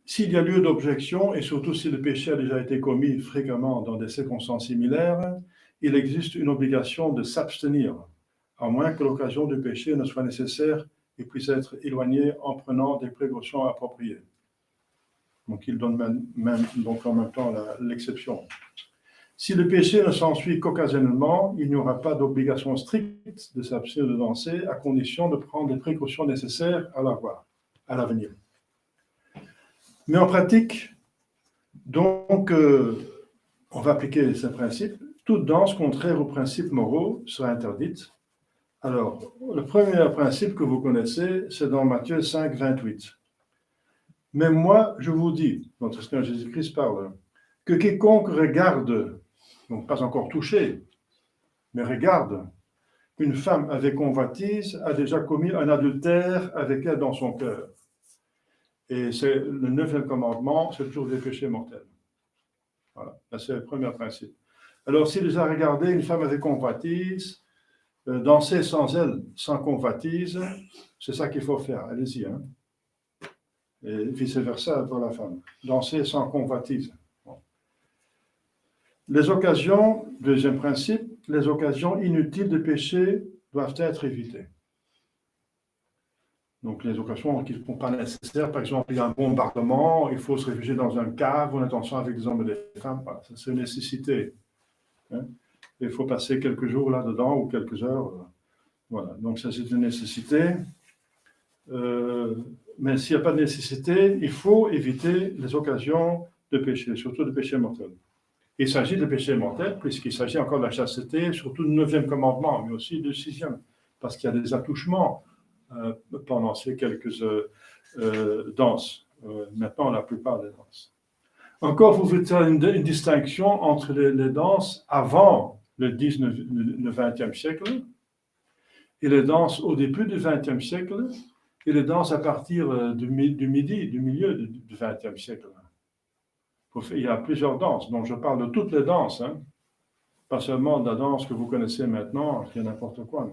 S'il y a lieu d'objection, et surtout si le péché a déjà été commis fréquemment dans des circonstances similaires, il existe une obligation de s'abstenir, à moins que l'occasion du péché ne soit nécessaire et puisse être éloignée en prenant des précautions appropriées. Donc il donne même donc en même temps l'exception. Si le péché ne s'ensuit qu'occasionnellement, il n'y aura pas d'obligation stricte de s'abstenir de danser, à condition de prendre les précautions nécessaires à l'avenir. Mais en pratique, donc, on va appliquer ces principes. Toute danse contraire aux principes moraux sera interdite. Alors, le premier principe que vous connaissez, c'est dans Matthieu 5, 28. Mais moi, je vous dis, notre Seigneur Jésus-Christ parle, que quiconque regarde, donc pas encore touché, mais regarde une femme avec convoitise a déjà commis un adultère avec elle dans son cœur. Et c'est le 9e commandement, c'est toujours des péchés mortels. Voilà, c'est le premier principe. Alors, s'il les a regardé une femme avec convoitise, danser sans elle, sans convoitise, c'est ça qu'il faut faire. Allez-y, hein. Et vice-versa pour la femme. Danser sans convoitise. Bon. Les occasions, deuxième principe, les occasions inutiles de péché doivent être évitées. Donc les occasions qui ne sont pas nécessaires, par exemple, il y a un bombardement, il faut se réfugier dans un cave, on est ensemble avec des hommes et des femmes, voilà, c'est une nécessité. Hein. Il faut passer quelques jours là-dedans ou quelques heures. Voilà, donc ça c'est une nécessité. Mais s'il n'y a pas de nécessité, il faut éviter les occasions de péché, surtout de péché mortel. Il s'agit de péché mortel, puisqu'il s'agit encore de la chasteté, surtout du 9e commandement, mais aussi du 6e, parce qu'il y a des attouchements pendant ces quelques danses. Maintenant, la plupart des danses. Encore, vous faites une distinction entre les danses avant le 20e siècle et les danses au début du 20e siècle et les danses à partir du milieu du 20e siècle. Il y a plusieurs danses, donc je parle de toutes les danses, hein, pas seulement de la danse que vous connaissez maintenant, qui est n'importe quoi.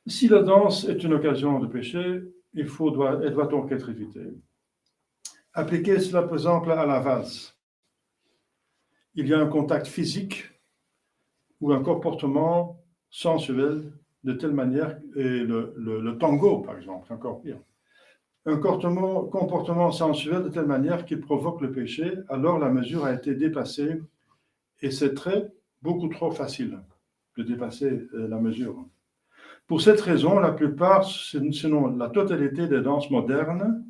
Si la danse est une occasion de péché, elle doit donc être évitée. Appliquez cela, par exemple, à la valse. Il y a un contact physique ou un comportement sensuel de telle manière, et le tango, par exemple, c'est encore pire. Un comportement sensuel de telle manière qu'il provoque le péché, alors la mesure a été dépassée et c'est beaucoup trop facile de dépasser la mesure. Pour cette raison, la plupart, sinon la totalité des danses modernes,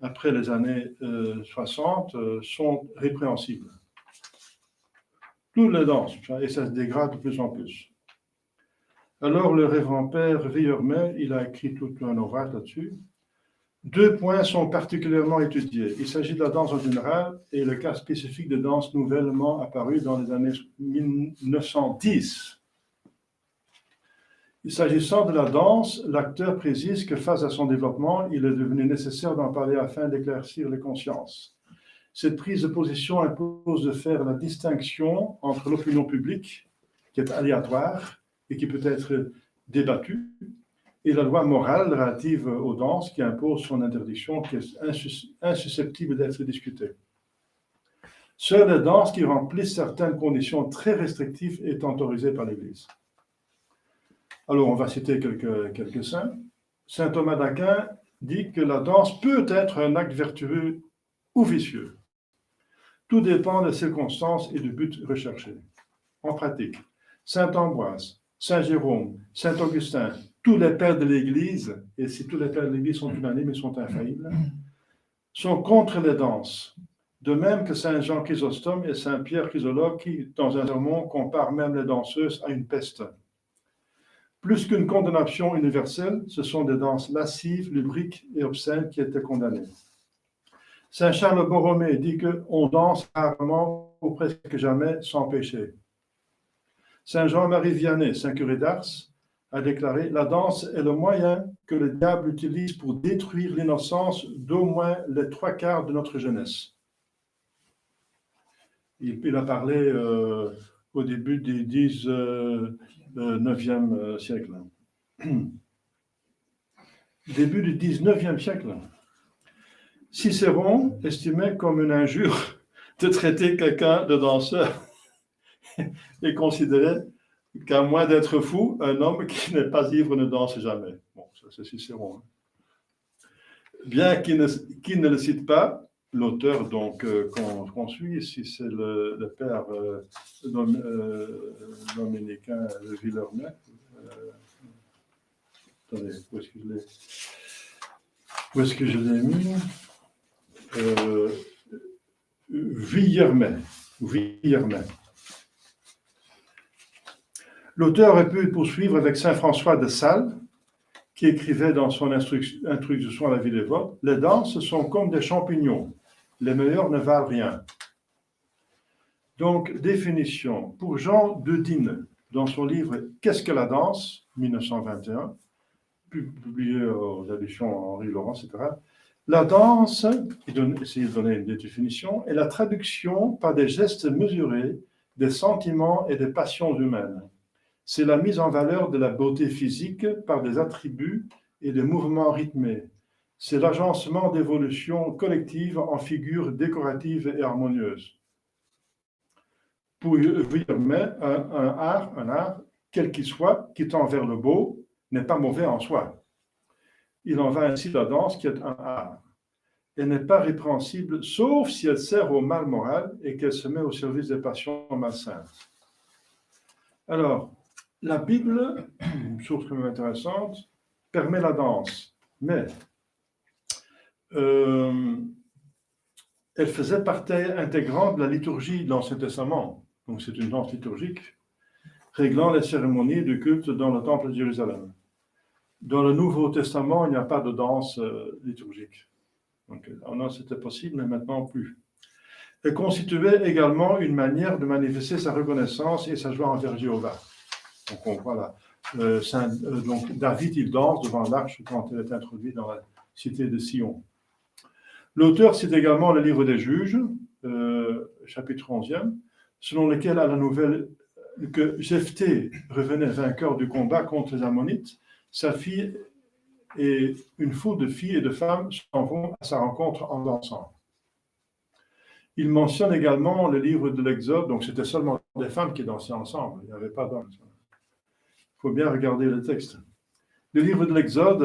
après les années 60, sont répréhensibles. Toutes les danses, et ça se dégrade de plus en plus. Alors le révérend père Villermé, il a écrit tout un ouvrage là-dessus. 2 points sont particulièrement étudiés. Il s'agit de la danse en général et le cas spécifique de danse nouvellement apparue dans les années 1910. S'agissant de la danse, l'acteur précise que face à son développement, il est devenu nécessaire d'en parler afin d'éclaircir les consciences. Cette prise de position impose de faire la distinction entre l'opinion publique, qui est aléatoire et qui peut être débattue, et la loi morale relative aux danses qui impose son interdiction, qui est insusceptible d'être discutée. Seules les danses qui remplissent certaines conditions très restrictives étant autorisées par l'Église. Alors, on va citer quelques saints. Saint Thomas d'Aquin dit que la danse peut être un acte vertueux ou vicieux. Tout dépend des circonstances et du but recherché. En pratique, Saint Ambroise, Saint Jérôme, Saint Augustin, tous les pères de l'Église, et si tous les pères de l'Église sont unanimes et sont infaillibles, sont contre les danses. De même que Saint Jean Chrysostome et Saint Pierre Chrysologue, qui, dans un sermon, comparent même les danseuses à une peste. Plus qu'une condamnation universelle, ce sont des danses lascives, lubriques et obscènes qui étaient condamnées. Saint Charles Borromée dit qu'on danse rarement ou presque jamais sans péché. Saint Jean-Marie Vianney, Saint curé d'Ars, a déclaré « La danse est le moyen que le diable utilise pour détruire l'innocence d'au moins les 3/4 de notre jeunesse. » Il a parlé au début du 19e siècle. Début du 19e siècle. Cicéron estimait comme une injure de traiter quelqu'un de danseur et considérait qu'à moins d'être fou, un homme qui n'est pas ivre ne danse jamais. Bon, ça c'est Cicéron. Bien qu'il ne le cite pas, l'auteur donc qu'on suit ici, c'est le père dominicain Villermé. Attendez, où est-ce que je l'ai mis Villermé. L'auteur aurait pu poursuivre avec saint François de Sales, qui écrivait dans son introduction à la vie dévote, « Les danses sont comme des champignons, les meilleurs ne valent rien. » Donc, définition. Pour Jean Dedine, dans son livre « Qu'est-ce que la danse ?» 1921, publié aux éditions Henri Laurent, etc. La danse, essayez de donner une définition, est la traduction par des gestes mesurés des sentiments et des passions humaines. C'est la mise en valeur de la beauté physique par des attributs et des mouvements rythmés. C'est l'agencement d'évolutions collectives en figures décoratives et harmonieuses. Pour Villermé, un art, quel qu'il soit, qui tend vers le beau, n'est pas mauvais en soi. Il en va ainsi de la danse qui est un art. Elle n'est pas répréhensible, sauf si elle sert au mal moral et qu'elle se met au service des passions malsaines. Alors, la Bible, une source quand même intéressante, permet la danse, mais elle faisait partie intégrante de la liturgie de l'Ancien Testament. Donc c'est une danse liturgique, réglant les cérémonies de culte dans le temple de Jérusalem. Dans le Nouveau Testament, il n'y a pas de danse liturgique. Donc, c'était possible, mais maintenant plus. Elle constituait également une manière de manifester sa reconnaissance et sa joie envers Jéhovah. Donc, on voit là. Donc, David, il danse devant l'arche quand elle est introduite dans la cité de Sion. L'auteur cite également le livre des Juges, chapitre 11e, selon lequel, à la nouvelle que Jephthé revenait vainqueur du combat contre les Ammonites, sa fille et une foule de filles et de femmes s'en vont à sa rencontre en dansant. Il mentionne également le livre de l'Exode, donc c'était seulement des femmes qui dansaient ensemble, il n'y avait pas d'hommes. faut bien regarder le texte. Le livre de l'Exode,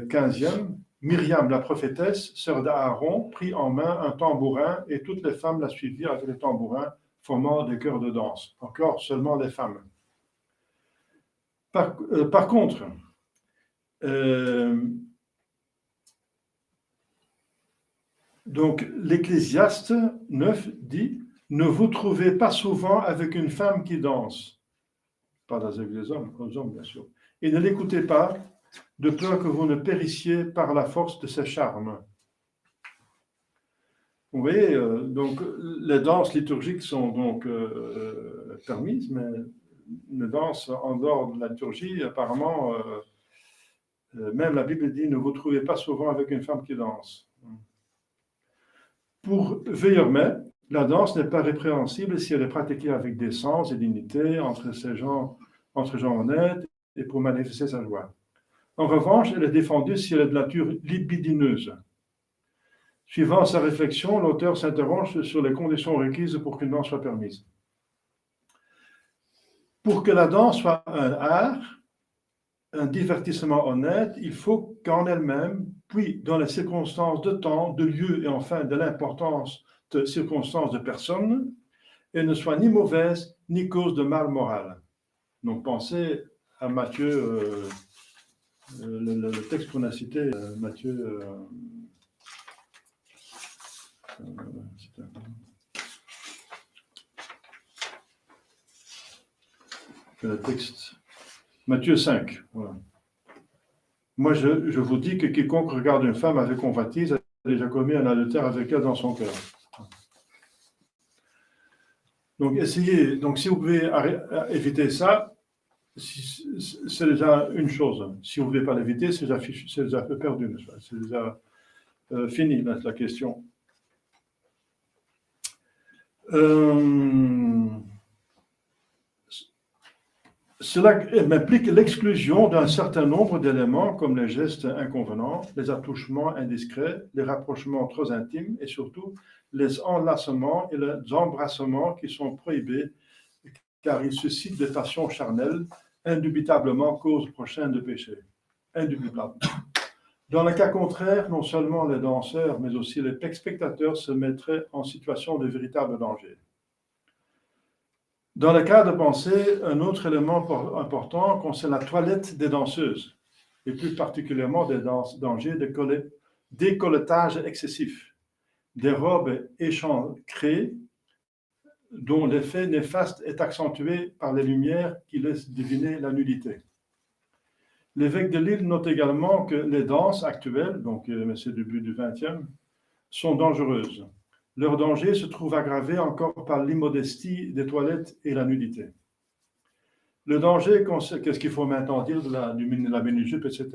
15e, Myriam, la prophétesse, sœur d'Aaron, prit en main un tambourin et toutes les femmes la suivirent avec le tambourin, formant des chœurs de danse. Encore seulement les femmes. Par contre, donc l'Ecclésiaste 9 dit « Ne vous trouvez pas souvent avec une femme qui danse. » Pas avec les hommes, aux hommes bien sûr. « Et ne l'écoutez pas, de peur que vous ne périssiez par la force de ses charmes. » Vous voyez, donc les danses liturgiques sont donc permises, mais les danses en dehors de la liturgie, apparemment, même la Bible dit « Ne vous trouvez pas souvent avec une femme qui danse. » Pour Vuillermet, la danse n'est pas répréhensible si elle est pratiquée avec décence et dignité entre gens honnêtes et pour manifester sa joie. En revanche, elle est défendue si elle est de nature libidineuse. Suivant sa réflexion, l'auteur s'interroge sur les conditions requises pour qu'une danse soit permise. Pour que la danse soit un art, un divertissement honnête, il faut qu'en elle-même, puis dans les circonstances de temps, de lieu et enfin de l'importance de circonstances de personnes, elle ne soit ni mauvaise ni cause de mal moral. Donc pensez à Matthieu, le texte qu'on a cité, Matthieu. Le texte. Matthieu 5. Voilà. Moi, je vous dis que quiconque regarde une femme avec convoitise a déjà commis un adultère avec elle dans son cœur. Donc, essayez. Donc, si vous pouvez éviter ça, c'est déjà une chose. Si vous ne pouvez pas l'éviter, c'est déjà perdu. C'est déjà fini, la question. Cela implique l'exclusion d'un certain nombre d'éléments comme les gestes inconvenants, les attouchements indiscrets, les rapprochements trop intimes et surtout les enlacements et les embrassements qui sont prohibés car ils suscitent des passions charnelles, indubitablement cause prochaine de péché. Indubitable. Dans le cas contraire, non seulement les danseurs mais aussi les spectateurs se mettraient en situation de véritable danger. Dans le cas de pensée, un autre élément important concerne la toilette des danseuses, et plus particulièrement des dangers de décolletage excessif, des robes échancrées dont l'effet néfaste est accentué par les lumières qui laissent deviner la nudité. L'évêque de Lille note également que les danses actuelles, donc c'est le début du XXe, sont dangereuses. Leur danger se trouve aggravé encore par l'immodestie des toilettes et la nudité. Le danger, qu'est-ce qu'il faut maintenant dire de la mini-jupe, etc.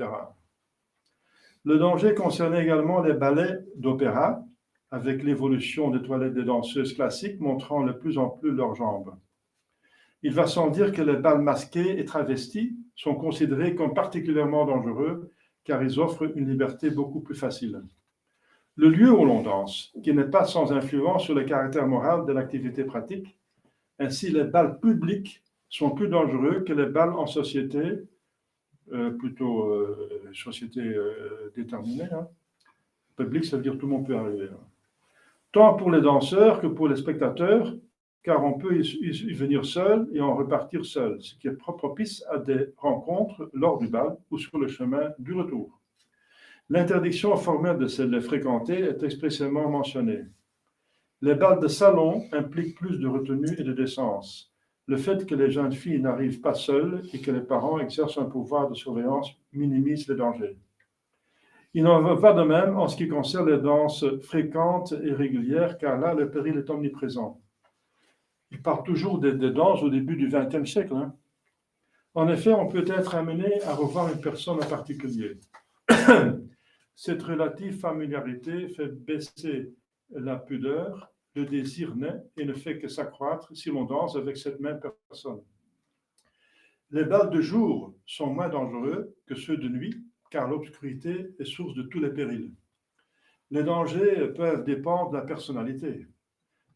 Le danger concernait également les ballets d'opéra, avec l'évolution des toilettes des danseuses classiques montrant de plus en plus leurs jambes. Il va sans dire que les bals masqués et travestis sont considérés comme particulièrement dangereux, car ils offrent une liberté beaucoup plus facile. Le lieu où l'on danse, qui n'est pas sans influence sur le caractère moral de l'activité pratique, ainsi les bals publics sont plus dangereux que les bals en société, société déterminée. Hein. Public, ça veut dire tout le monde peut arriver. Hein. Tant pour les danseurs que pour les spectateurs, car on peut y venir seul et en repartir seul, ce qui est propice à des rencontres lors du bal ou sur le chemin du retour. L'interdiction formelle de les fréquenter est expressément mentionnée. Les bals de salon impliquent plus de retenue et de décence. Le fait que les jeunes filles n'arrivent pas seules et que les parents exercent un pouvoir de surveillance minimise les dangers. Il n'en va pas de même en ce qui concerne les danses fréquentes et régulières, car là, le péril est omniprésent. Il parle toujours des danses au début du XXe siècle. Hein. En effet, on peut être amené à revoir une personne en particulier. Cette relative familiarité fait baisser la pudeur, le désir naît et ne fait que s'accroître si l'on danse avec cette même personne. Les bals de jour sont moins dangereux que ceux de nuit, car l'obscurité est source de tous les périls. Les dangers peuvent dépendre de la personnalité.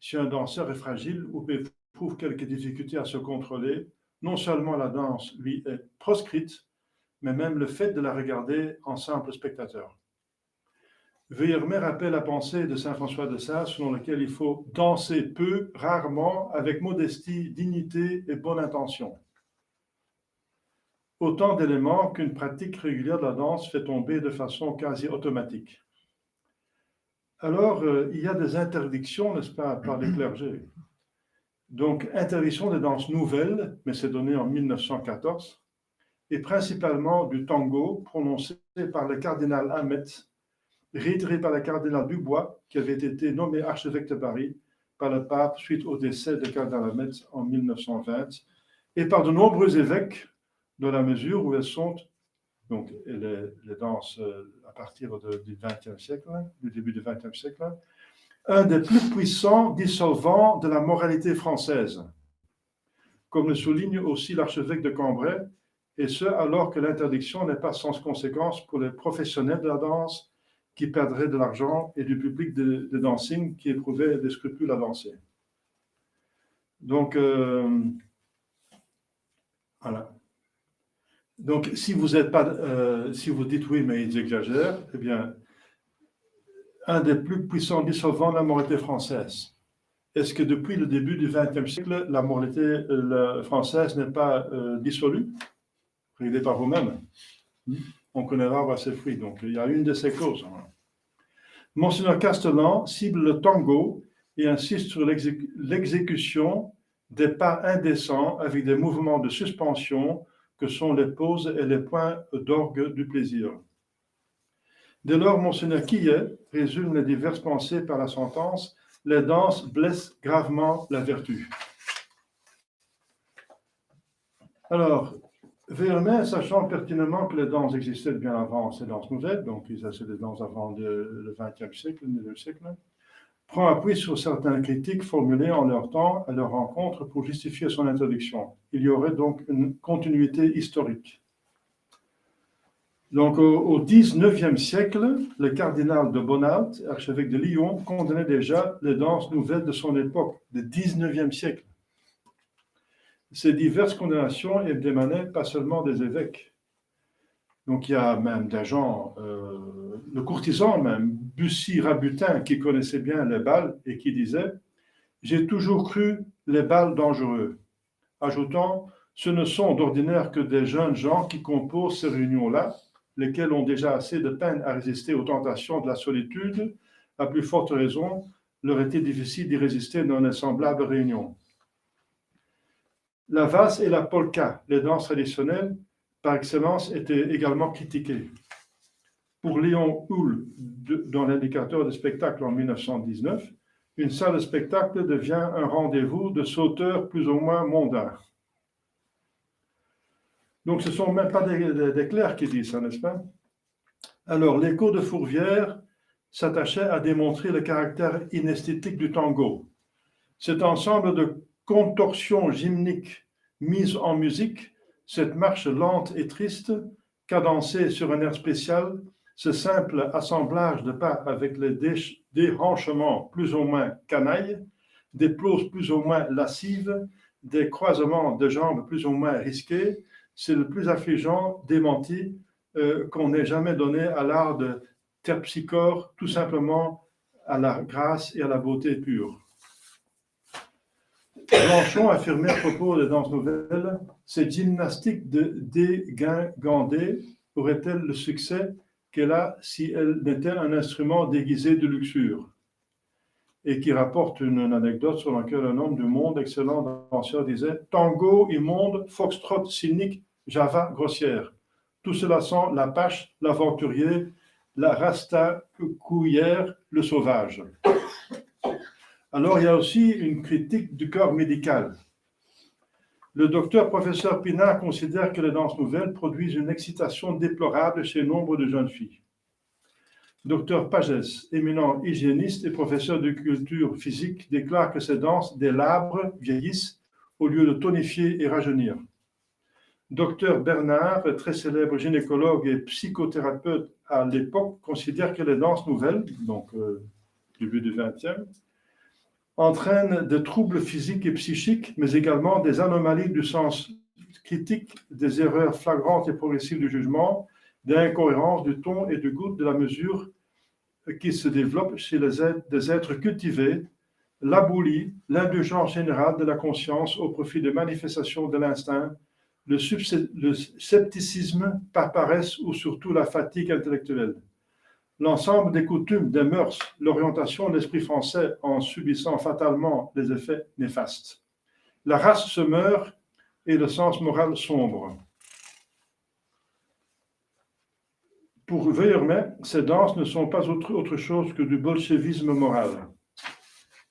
Si un danseur est fragile ou éprouve quelques difficultés à se contrôler, non seulement la danse lui est proscrite, mais même le fait de la regarder en simple spectateur. Vuillermet rappelle la pensée de saint François de Sales selon laquelle il faut danser peu, rarement, avec modestie, dignité et bonne intention. Autant d'éléments qu'une pratique régulière de la danse fait tomber de façon quasi automatique. Alors, il y a des interdictions, n'est-ce pas, par les clergés. Donc, interdiction des danses nouvelles, mais c'est donné en 1914, et principalement du tango prononcé par le cardinal Hamet, réitéré par le cardinal Dubois, qui avait été nommé archevêque de Paris par le pape suite au décès de cardinal Hamet en 1920, et par de nombreux évêques, dans la mesure où elles sont, donc les danses à partir du XXe siècle, du début du XXe siècle, un des plus puissants dissolvants de la moralité française, comme le souligne aussi l'archevêque de Cambrai, et ce alors que l'interdiction n'est pas sans conséquence pour les professionnels de la danse qui perdraient de l'argent et du public de dancing qui éprouvait des scrupules à danser. Donc, voilà. Donc, si vous dites oui, mais ils exagèrent, eh bien, un des plus puissants dissolvants de la moralité française. Est-ce que depuis le début du XXe siècle, la moralité française n'est pas dissolue? Regardez par vous-même. On connaît l'arbre à ses fruits. Donc, il y a une de ces causes. Monseigneur Castellan cible le tango et insiste sur l'exécution des pas indécents avec des mouvements de suspension que sont les pauses et les points d'orgue du plaisir. Dès lors, Monseigneur Quillet résume les diverses pensées par la sentence « Les danses blessent gravement la vertu ». Alors, Vuillermet, sachant pertinemment que les danses existaient bien avant ces danses nouvelles, donc ils avaient des danses avant le XXe siècle, le 19e siècle, prend appui sur certaines critiques formulées en leur temps à leur rencontre pour justifier son introduction. Il y aurait donc une continuité historique. Donc au XIXe siècle, le cardinal de Bonald, archevêque de Lyon, condamnait déjà les danses nouvelles de son époque, du XIXe siècle. Ces diverses condamnations émanaient pas seulement des évêques. Donc il y a même des gens, le courtisan même, Bussy Rabutin, qui connaissait bien les bals et qui disait « J'ai toujours cru les bals dangereux », ajoutant « Ce ne sont d'ordinaire que des jeunes gens qui composent ces réunions-là, lesquels ont déjà assez de peine à résister aux tentations de la solitude, à plus forte raison, leur était difficile d'y résister dans une semblable réunion. » La valse et la polka, les danses traditionnelles, par excellence, étaient également critiquées. Pour Léon Houle, dans l'indicateur de spectacle en 1919, une salle de spectacle devient un rendez-vous de sauteurs plus ou moins mondains. Donc, ce ne sont même pas des clercs qui disent ça, n'est-ce pas? Alors, l'écho de Fourvière s'attachait à démontrer le caractère inesthétique du tango. Cet ensemble de contorsions gymniques mises en musique, cette marche lente et triste, cadencée sur un air spécial, ce simple assemblage de pas avec les déhanchements plus ou moins canailles, des poses plus ou moins lascives, des croisements de jambes plus ou moins risqués, c'est le plus affligeant démenti qu'on ait jamais donné à l'art de terpsichore, tout simplement à la grâce et à la beauté pure. Blanchon affirmait à propos des danses nouvelles, cette gymnastique de dégingandée aurait-elle le succès qu'elle a si elle n'était un instrument déguisé de luxure? Et qui rapporte une anecdote sur laquelle un homme du monde, excellent danseur, disait « Tango immonde, foxtrot cynique, java grossière. Tout cela sent la pache, l'aventurier, la rasta couillère, le sauvage. » Alors, il y a aussi une critique du corps médical. Le docteur professeur Pinard considère que les danses nouvelles produisent une excitation déplorable chez nombre de jeunes filles. Docteur Pagès, éminent hygiéniste et professeur de culture physique, déclare que ces danses délabrent, vieillissent, au lieu de tonifier et rajeunir. Docteur Bernard, très célèbre gynécologue et psychothérapeute à l'époque, considère que les danses nouvelles, donc début du XXe, entraînent des troubles physiques et psychiques, mais également des anomalies du sens critique des erreurs flagrantes et progressives du jugement, d'incohérence du ton et du goût de la mesure qui se développe chez des êtres cultivés, l'abolie, l'indulgence générale de la conscience au profit des manifestations de l'instinct, le scepticisme par paresse ou surtout la fatigue intellectuelle. L'ensemble des coutumes, des mœurs, l'orientation de l'esprit français en subissant fatalement les effets néfastes. La race se meurt et le sens moral sombre. Pour Vuillermet, ces danses ne sont pas autre chose que du bolchevisme moral.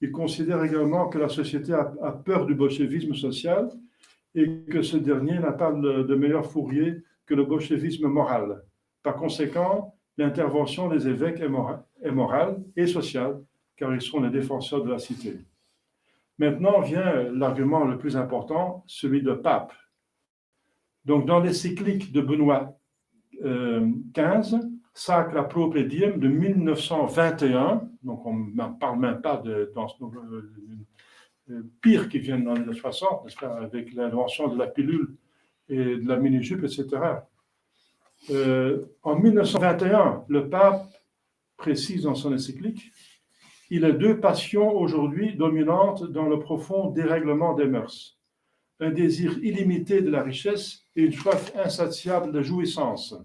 Il considère également que la société a peur du bolchevisme social et que ce dernier n'a pas de meilleur fourrier que le bolchevisme moral. Par conséquent, l'intervention des évêques est morale et sociale, car ils sont les défenseurs de la cité. Maintenant vient l'argument le plus important, celui de pape. Donc, dans l'encyclique de Benoît XV, Sacra Propria Diem de 1921, donc on n'en parle même pas pire qui vient dans les années 60, n'est-ce pas, avec l'invention de la pilule et de la mini-jupe, etc. En 1921, le pape précise dans son encyclique, il y a deux passions aujourd'hui dominantes dans le profond dérèglement des mœurs. Un désir illimité de la richesse et une soif insatiable de jouissance.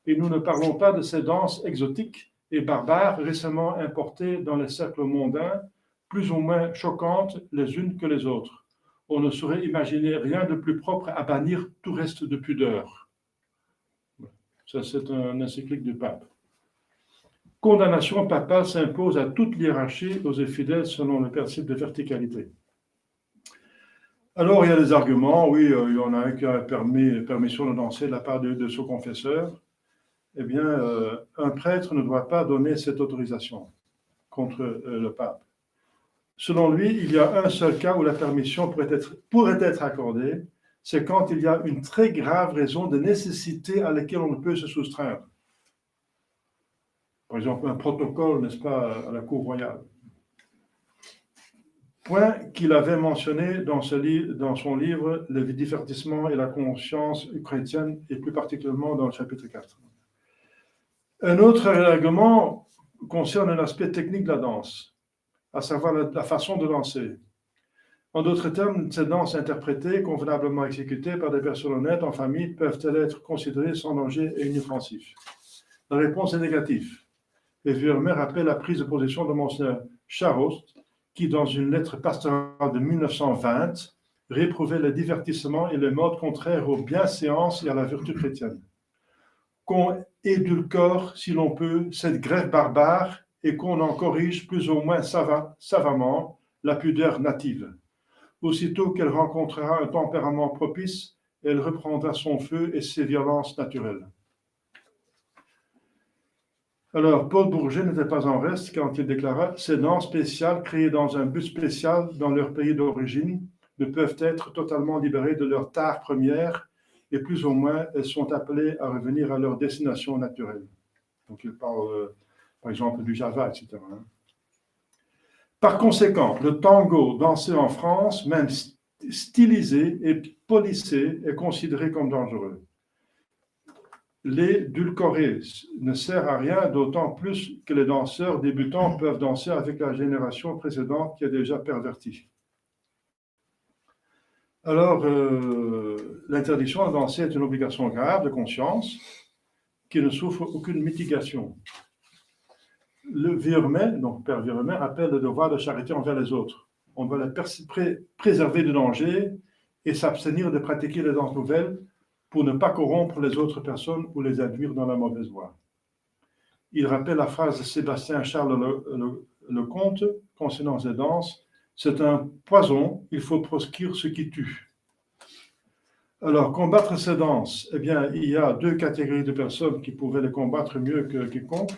Et nous ne parlons pas de ces danses exotiques et barbares récemment importées dans les cercles mondains, plus ou moins choquantes les unes que les autres. On ne saurait imaginer rien de plus propre à bannir tout reste de pudeur. Ça, c'est un encyclique du pape. Condamnation papale s'impose à toute hiérarchie aux infidèles selon le principe de verticalité. Alors, il y a des arguments. Oui, il y en a un qui a permission de danser de la part de son confesseur. Eh bien, un prêtre ne doit pas donner cette autorisation contre le pape. Selon lui, il y a un seul cas où la permission pourrait être accordée, c'est quand il y a une très grave raison de nécessité à laquelle on ne peut se soustraire. Par exemple, un protocole, n'est-ce pas, à la cour royale. Point qu'il avait mentionné dans son livre « Le divertissement et la conscience chrétienne » et plus particulièrement dans le chapitre 4. Un autre argument concerne l'aspect technique de la danse, à savoir la façon de danser. En d'autres termes, ces danses interprétées, convenablement exécutées par des personnes honnêtes en famille, peuvent-elles être considérées sans danger et inoffensives? La réponse est négative. Et Vuillermet rappelle la prise de position de Monseigneur Charost, qui, dans une lettre pastorale de 1920, réprouvait le divertissement et les modes contraires aux bienséances et à la vertu chrétienne. Qu'on édulcore, si l'on peut, cette grève barbare et qu'on en corrige plus ou moins savamment la pudeur native. Aussitôt qu'elle rencontrera un tempérament propice, elle reprendra son feu et ses violences naturelles. Alors, Paul Bourget n'était pas en reste quand il déclara « Ces danses spéciales créées dans un but spécial dans leur pays d'origine ne peuvent être totalement libérées de leur tare première et plus ou moins elles sont appelées à revenir à leur destination naturelle. » Donc il parle par exemple du Java, etc. Par conséquent, le tango dansé en France, même stylisé et polissé, est considéré comme dangereux. L'édulcorer ne sert à rien, d'autant plus que les danseurs débutants peuvent danser avec la génération précédente qui est déjà pervertie. Alors, l'interdiction de danser est une obligation grave de conscience qui ne souffre aucune mitigation. Le Vuillermet, donc Père Vuillermet, rappelle le devoir de charité envers les autres. On doit les préserver du danger et s'abstenir de pratiquer les danses nouvelles pour ne pas corrompre les autres personnes ou les induire dans la mauvaise voie. Il rappelle la phrase de Sébastien Charles Lecomte concernant ces danses, c'est un poison, il faut proscrire ce qui tue. Alors, combattre ces danses, eh bien, il y a deux catégories de personnes qui pouvaient les combattre mieux que quiconque.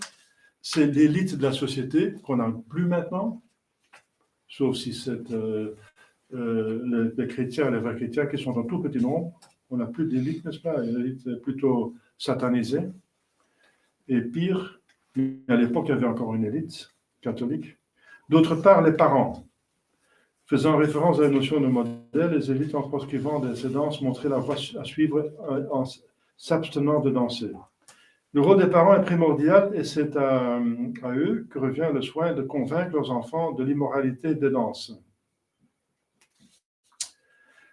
C'est l'élite de la société, qu'on n'a plus maintenant, sauf si c'est les chrétiens, les vrais chrétiens qui sont en tout petit nombre. On n'a plus d'élite, n'est-ce pas? Une élite plutôt satanisée. Et pire, à l'époque, il y avait encore une élite catholique. D'autre part, les parents. Faisant référence à la notion de modèle, les élites, en proscrivant de ces danses, montraient la voie à suivre en s'abstenant de danser. Le rôle des parents est primordial et c'est à eux que revient le soin de convaincre leurs enfants de l'immoralité des danses.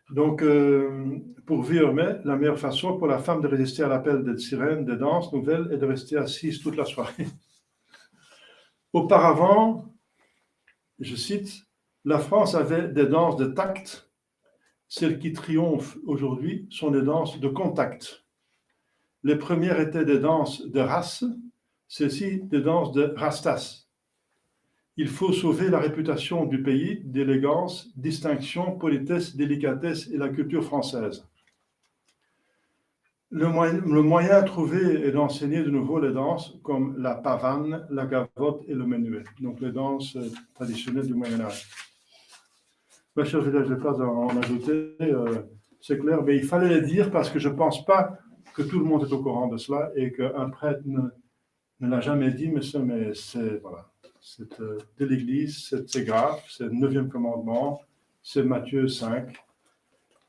Donc, pour Vuillermet, la meilleure façon pour la femme de résister à l'appel des sirènes, des danses nouvelles, est de rester assise toute la soirée. Auparavant, je cite, la France avait des danses de tact. Celles qui triomphent aujourd'hui sont des danses de contact. Les premières étaient des danses de race, celles-ci des danses de rastas. Il faut sauver la réputation du pays d'élégance, distinction, politesse, délicatesse et la culture française. Le moyen trouvé est d'enseigner de nouveau les danses comme la pavane, la gavotte et le menuet, donc les danses traditionnelles du Moyen-Âge. Ma chère village de place en ajouter, c'est clair, mais il fallait le dire parce que je ne pense pas que tout le monde est au courant de cela et qu'un prêtre ne l'a jamais dit, mais c'est voilà, c'est de l'Église, c'est grave, c'est le 9e commandement, c'est Matthieu 5.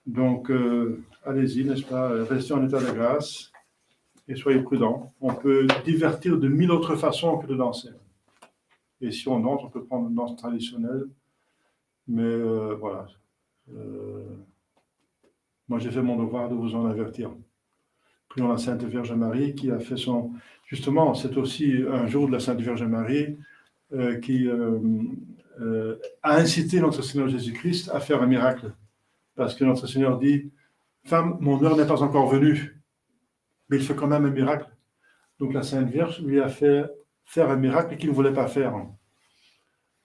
Donc, allez-y, n'est-ce pas, restez en état de grâce et soyez prudents. On peut divertir de 1000 autres façons que de danser. Et si on danse, on peut prendre une danse traditionnelle. Mais voilà. Moi, j'ai fait mon devoir de vous en avertir. Prions la Sainte Vierge Marie qui a fait son... Justement, c'est aussi un jour de la Sainte Vierge Marie qui a incité notre Seigneur Jésus-Christ à faire un miracle. Parce que notre Seigneur dit, « Femme, mon heure n'est pas encore venue. » Mais il fait quand même un miracle. Donc la Sainte Vierge lui a fait faire un miracle qu'il ne voulait pas faire.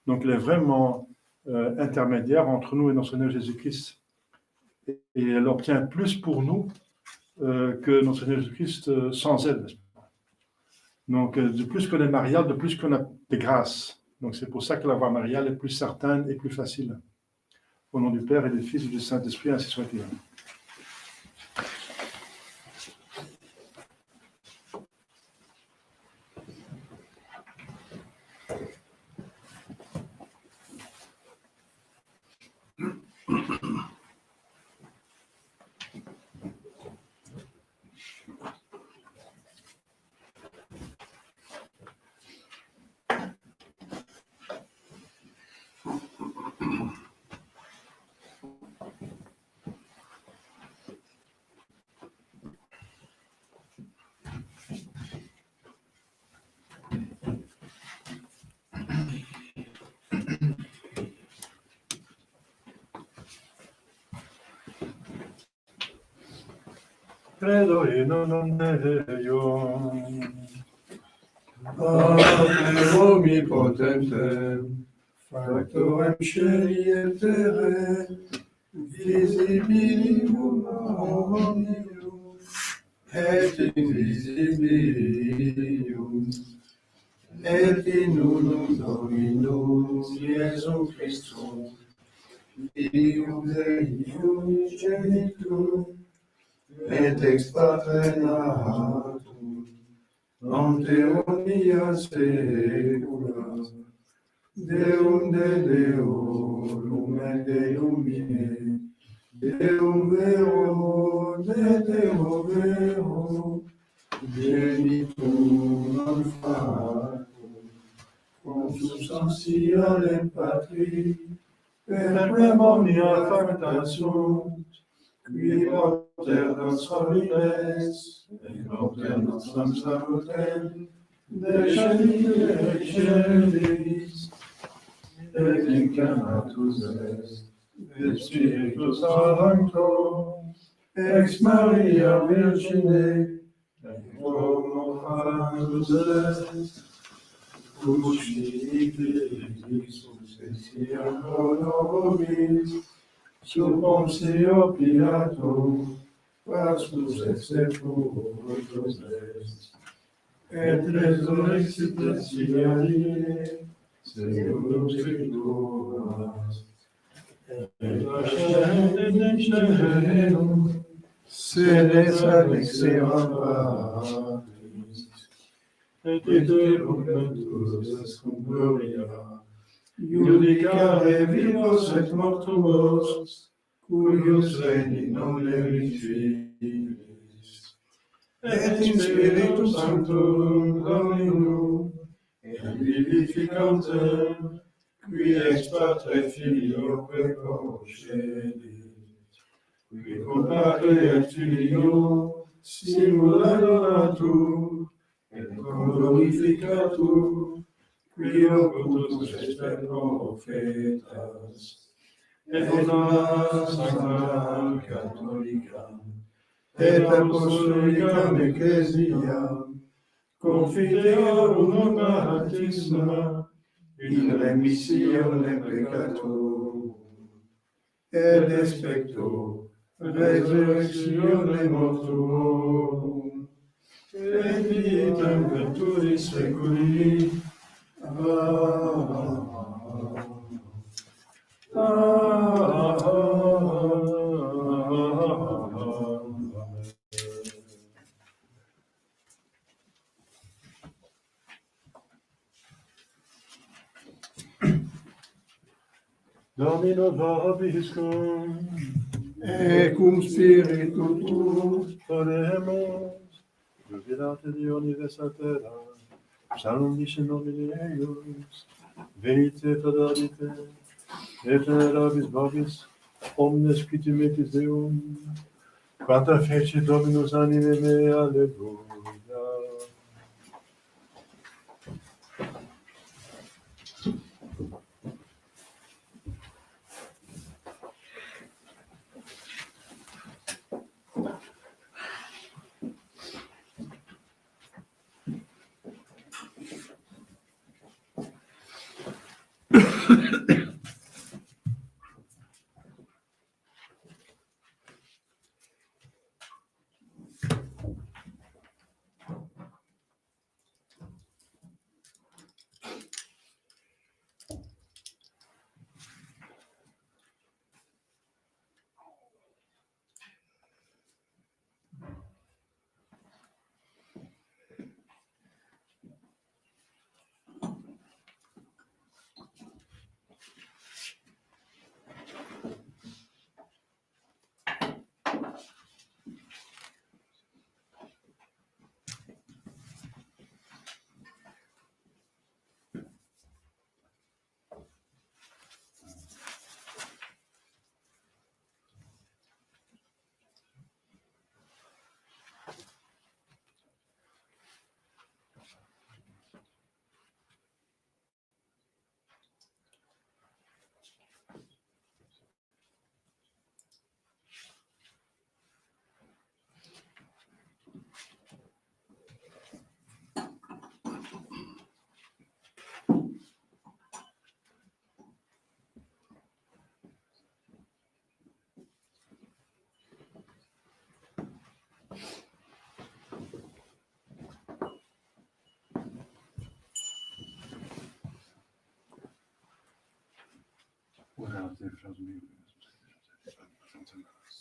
Donc elle est vraiment intermédiaire entre nous et notre Seigneur Jésus-Christ. Et elle obtient plus pour nous que notre Seigneur Jésus-Christ sans elle. Donc de plus qu'on est marial, de plus qu'on a des grâces. Donc c'est pour ça que la voie mariale est plus certaine et plus facile. Au nom du Père et du Fils et du Saint-Esprit, ainsi soit-il. Credo in un Deum, Padre omnipotente, factorem sceli et terrae, visibilium omnium, et invisibilium, et in unum Dominum Iesum Christum, Filium Dei unigenitum, et ex Patre natum, ante omnia saecula, Deum de Deo, lumen de lumine, Deum vero, de Deo vero, genitum non fatum, consubstantialem Patri, per quem omnia facta sunt, qui propter nostra vides, et propter nostram salutem, descendite excelis, et incarnatus est, et Spiritus Sancto, ex Maria Virgine, et homofatus est, cum Spiritus et honoris, sub Pontio Pilato, pastus et sepulcros est, et resurrexit tertiarie, secundum Scripturas, et ascendit in caelum, sedes ad extrema Patris, et de perpetuus est cum gloria, Iudicare vivos et mortuos, cuius regni non fidelis, et in Spiritus Sanctum Dominum, et vivificantem, qui ex Patre Filioque procedit, qui cum Patre et Filio simula adoratur, et cum glorificatur, qui locutus est per profetas, et dona Sanctam Catholicam, et Apostolicam Ecclesiam, confiteorum baptisma, in remissione peccatorum, et expecto resurrectione mortuorum, et vitam virtutis seculi. Domino vobiscum, et cum spiritu tuo, oremus, jubilate Deo universa terra, psalmum dice nomine eius, venite et adorite, et erabis vobis, omnes qui timetis Deum, quanta feci Dominus anime me, alleluia.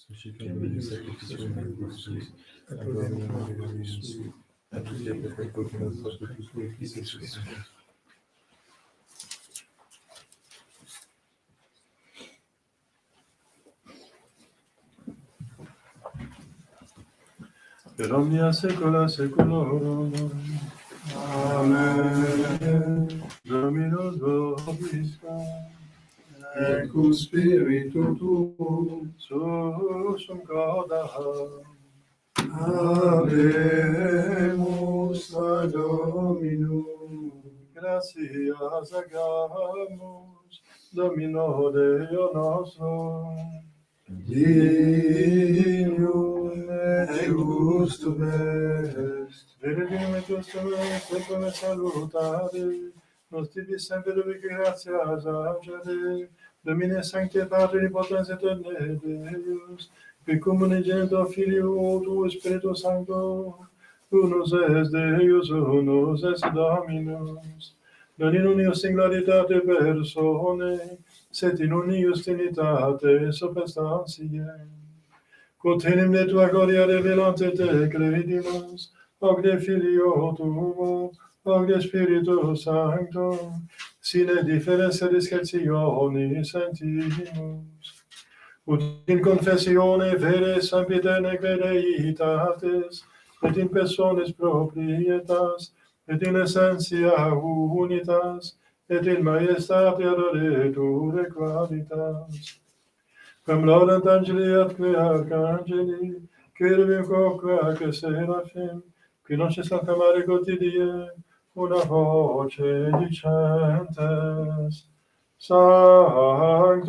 Ceci qui est le sacrifice humain de Jésus, à la gloire de Jésus, à toutes les peuples que nous faisons de tous les fils et soucis. Per omnia saecula saeculorum. Amen. Dominus vobiscum. et cum spiritu tuo, Susum cauda. habemus ad Dominum. Gratias agamus, Domino Deo nostro. Dignum et justum est, Veredum et justum est, tempum et salutare, nos tibi semper ubique gratias agere, Domine sancte Patri potens aeterne Deus, qui communigento Filio tuo Spiritus Sancto, unus est Deus, unus est Dominus, non in unius singularitate personae, sed in unius Trinitate substantiae. Quod enim de tua gloria revelante te credimus, hoc de Filio tuo, hoc de Spiritus Sancto, sine differens discretionis sentimus, ut in confessione vere sanctitatem veritatis, et in personis proprietas, et in essentia unitas, et in majestate adoretur qualitas. Quam laudant angeli atque arcangeli, querubim quoque seraphim, qui non cessant amare quotidie, una voce dicentes, Sanctus,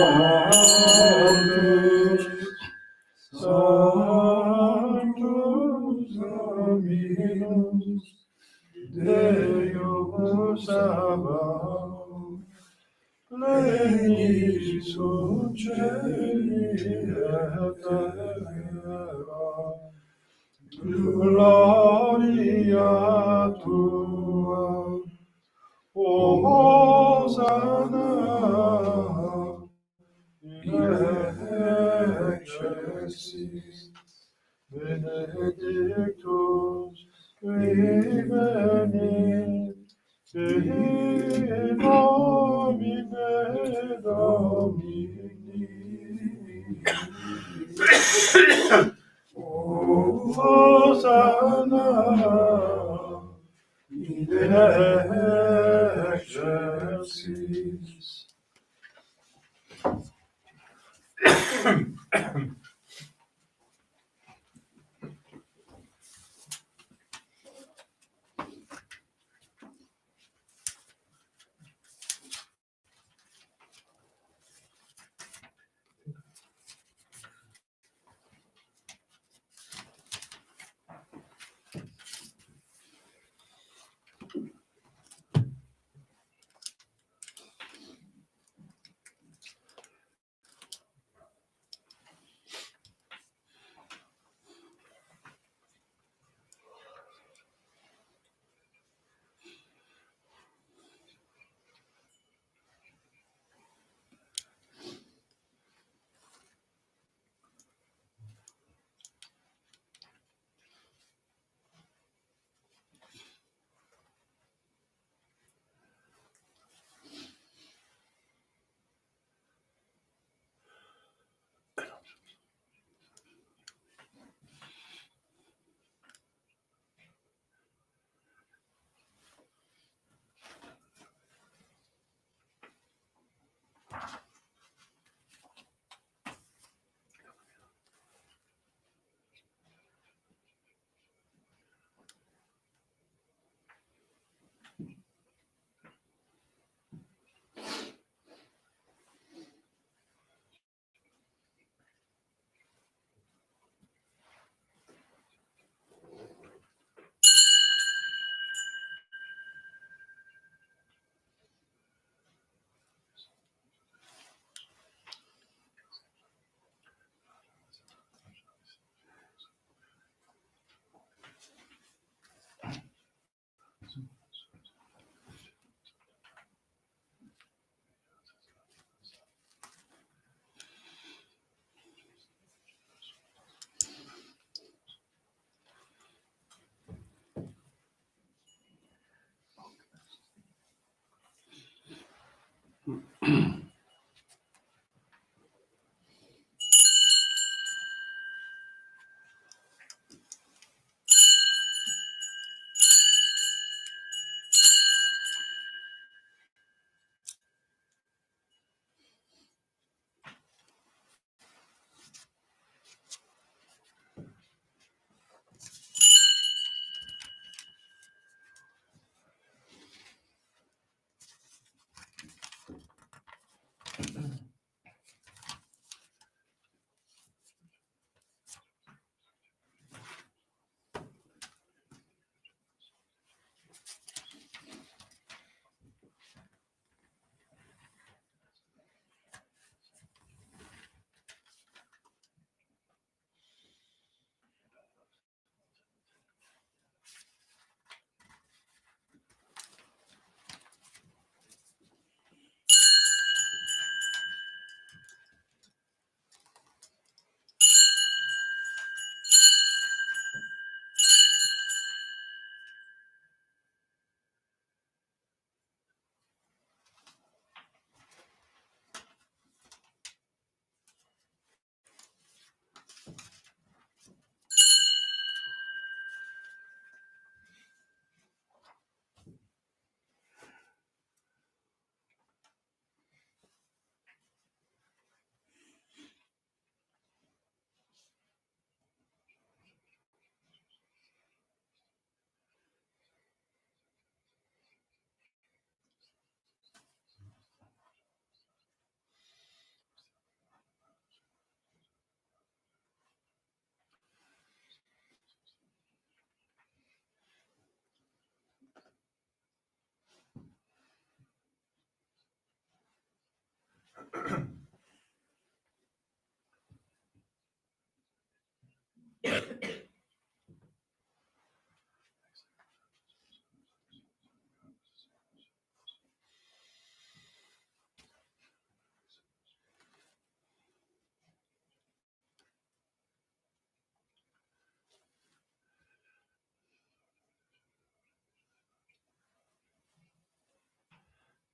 Sanctus, Sanctus Dominus, Deus Sabaoth, pleni sunt celi et terra, gloria tua, Hosanna in excelsis, benedictus qui venit in nomine Domini. Hosanna in excelsis.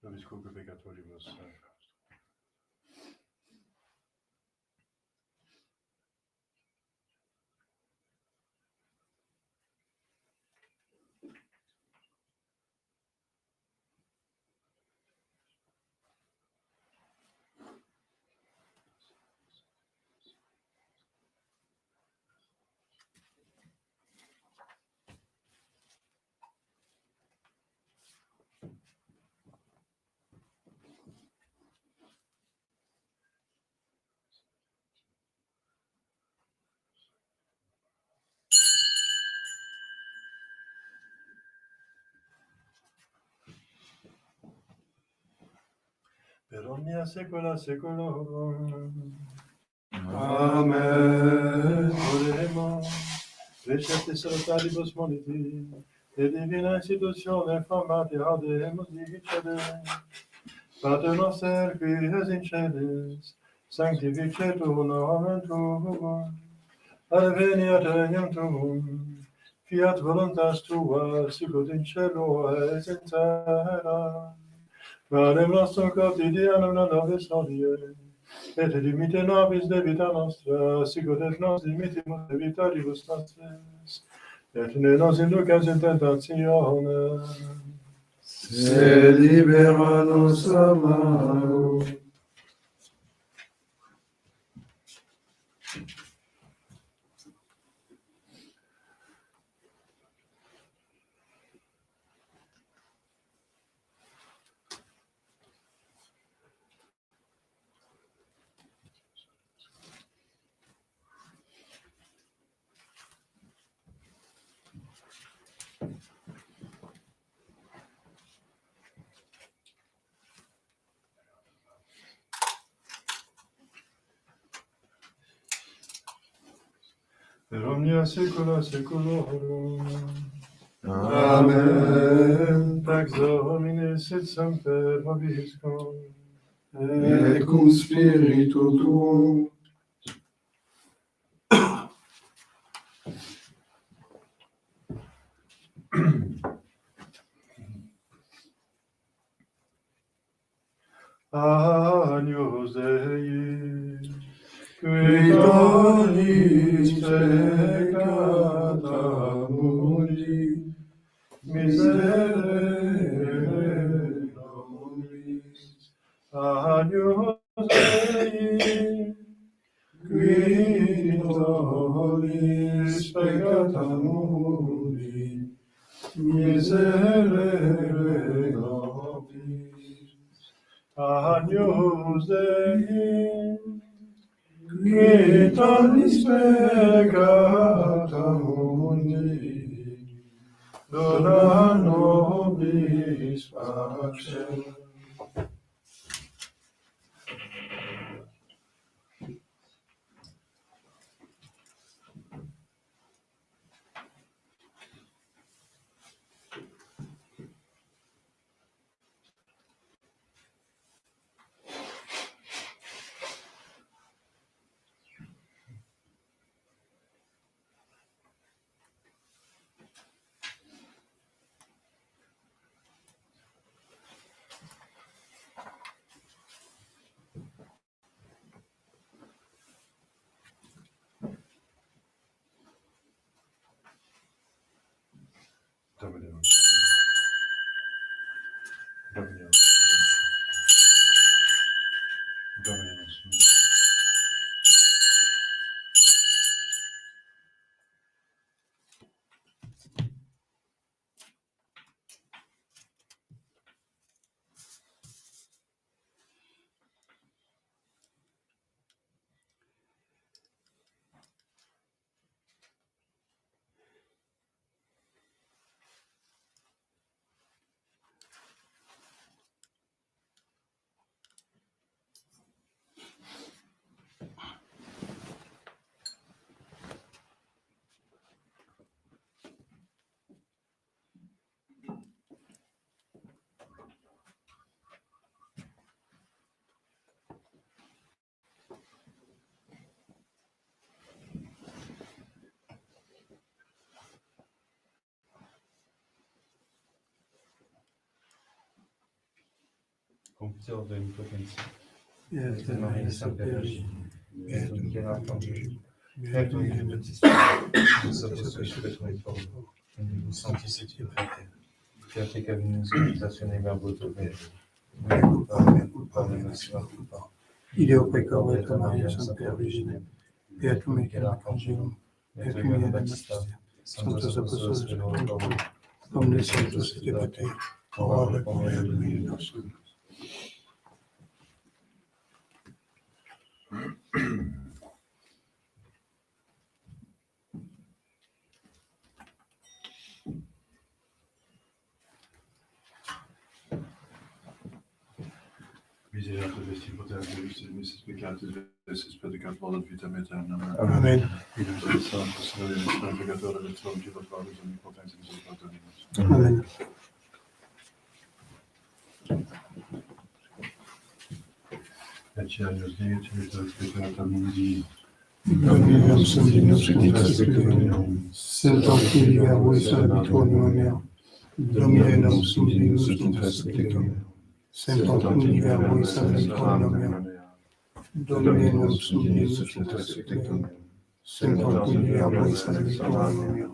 nobiscum peccatoribus. Per omnia saecula saeculorum. Amen. Oremos. Recepte salutaribus moniti, et divina institutione formati audemus dicere. Pater noster, qui es in celis, sanctificetur nomen tuum, adveniat regnum tuum, fiat voluntas tua, sicut in cielo et in terra. Panem nostrum quotidianum da nobis hodie, et dimite nobis debita nostra, sicut et nos dimitimus debitoribus nostris, et ne nos inducas in tentationem, sed libera nos a malo. Per omnia saecula saeculorum. Amen. Pax Domini sit semper vobiscum, et cum spiritu tuum. Agnus Dei, qui tollis peccata mundi, miserere nobis. Agnus Dei, qui tollis peccata mundi, miserere nobis. Agnus Dei, qui tollis peccata mundi, dona nobis pacem. Domine nostrum. Domine nostrum. Domine nostrum. Confesseur de l'impotentie, Beate Maria, Sainte Vierge, Beate Michel Archange, Beate Beate Maria, le Baptiste, nous sommes tous pécheurs et pauvres, nous sanctifiés par terre. Beate Caminus, Visitazione Verbo Tobel, coupable, nostra culpa. Ideo peccator Maria, Sancta Virgine, Beatum Michael Archangelum, Beatum Maria Battista, Sanctos Apostles Spiritus, omnes sanctos et pater, ora pro nobis nostrum. Miserere Christi, poter missis peccatis, vesis pedicat volet vitam aeternam. Amen. Idem Sanctus, Spiritus, peccator, et sorgibus valus omnipotens misericordiae. Amen. Et agnus Dei, Spiritus, peccator mundi, Dominum Sanctinus Sanctificatum, Sanctam Filii Verbui Salvatorium mea, Dominum Sanctinus Sanctificatum, Sanctam Filii Verbui Salvatorium mea, Dominum Sanctinus Sanctificatum, Sanctam Filii Verbui Salvatorium mea.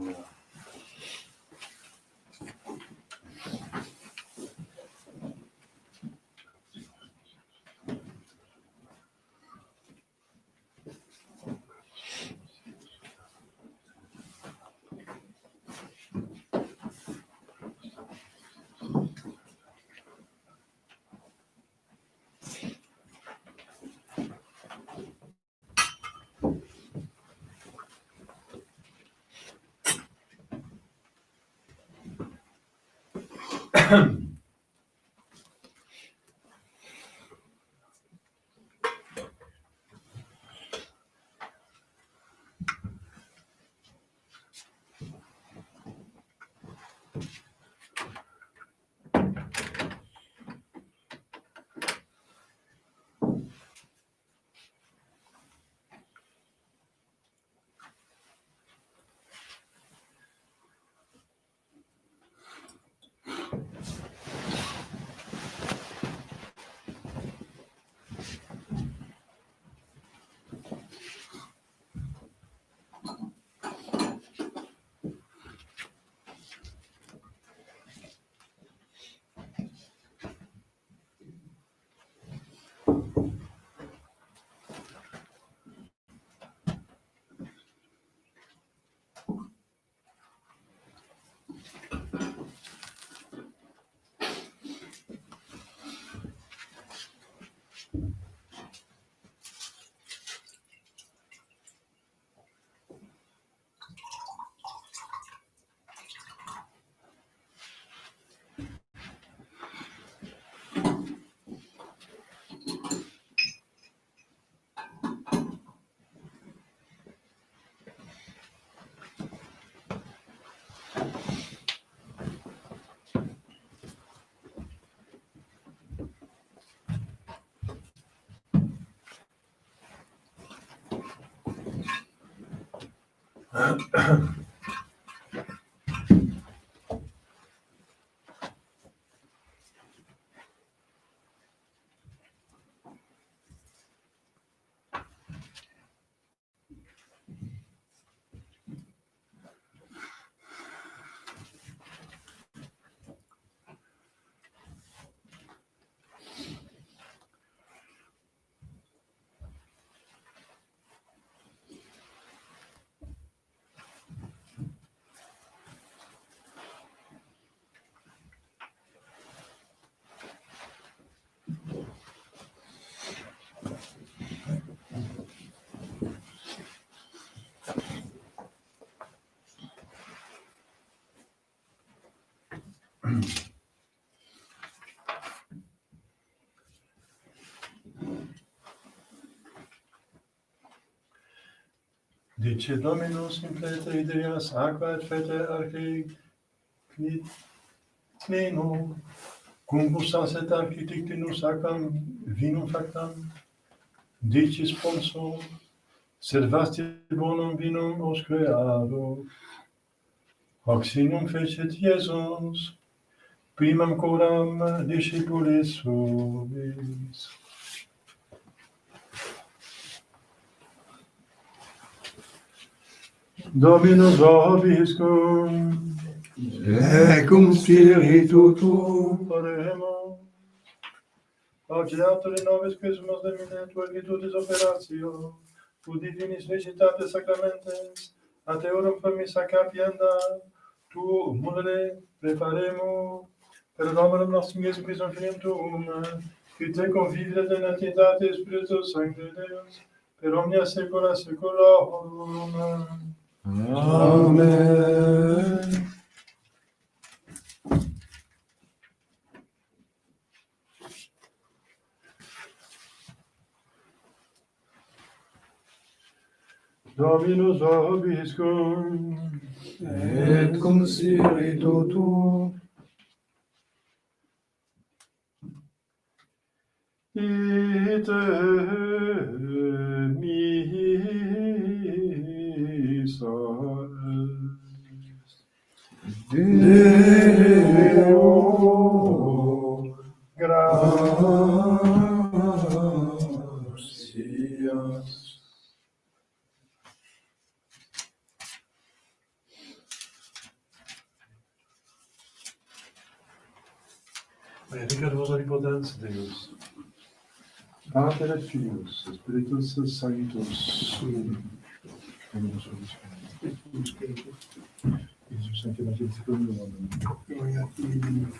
Dice Dominus in plete ideas aqua et fete archicnino, cumbusas et architectinus aquam vinum factam, dici sponsor, sed vasti bonum vinum os creado, hoc sinum fecit Iesus, primam coram discipulis suis. Dominus vobiscum, et cum spiritu tuo, oremos. Auxiliator in nobis Christus Domine, tu virtutis operatio, tu divinis licitates sacramentes, a te orum permissa capienda, tu munere preparemo, per nomen nostrum Iesu Christum Filium tuum, qui te conviviet in etitate Spiritus Sancti Deus, per omnia saecula saeculorum. Amen. Dominus vobiscum, Et cum spiritu tuo, ite missa Deo gratias. Benedicat vos omnipotens Deus, Pater et Filius, et Spiritus Sanctus. Dominus vobiscum. Jesus Sancte Maria, Amen.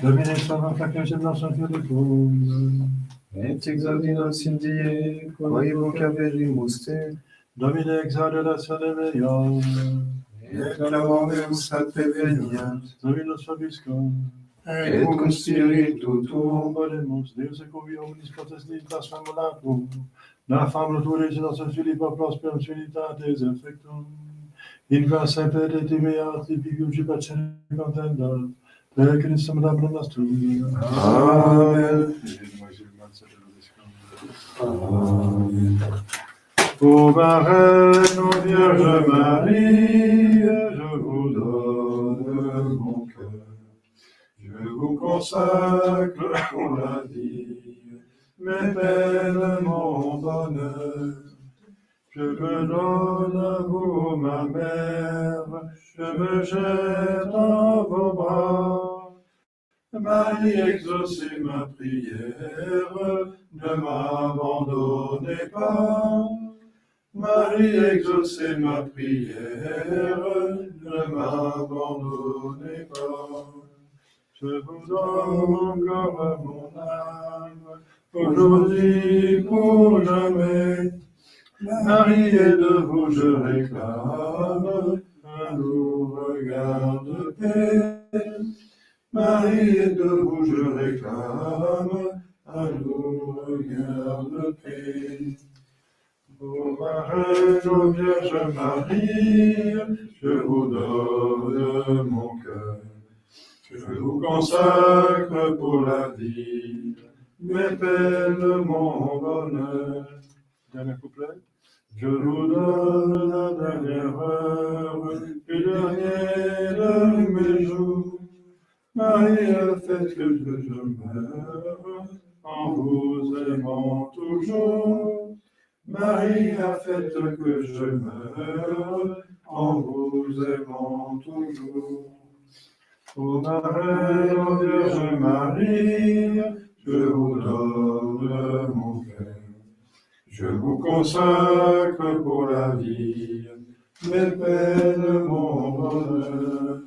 Domine salva facem nostrum filicum, Et exaudinos in die, quae vocaberimus te, Domine exaude ratione meam, et clamamemus ad te veniat, Dominus vobiscum, et cum spiritu tuo, oremus, Deus et cubi omnis potestitas formulatum, da famno tu regi nostrum Philippa prosperum spiritates effectum, in qua semper et beati picum cipacere contendat, per Christum labrum nostrum. Amen. Amen. Ô Marraine, ô Vierge Marie, je vous donne mon cœur, je vous consacre pour la vie, mes peines, mon bonheur. Je me donne à vous, ma mère, je me jette dans vos bras. Marie, exaucez ma prière, ne m'abandonnez pas. Marie, exaucez ma prière, ne m'abandonnez pas. Je vous donne mon corps, mon âme, aujourd'hui pour jamais. Marie, et de vous je réclame un lourd regard de paix. Marie, et de vous je réclame un lourd regard de paix. Ô Marraine, ô Vierge Marie, je vous donne mon cœur, je vous consacre pour la vie, mes peines, mon bonheur. Dernier couplet. Je vous donne la dernière heure, le dernier de mes jours. Marie a fait que je meure, en vous aimant toujours. Marie a fait que je meure, en vous aimant toujours. Ô Marraine, ô Vierge Marie, je vous donne mon cœur. Je vous consacre pour la vie, mes peines, mon bonheur.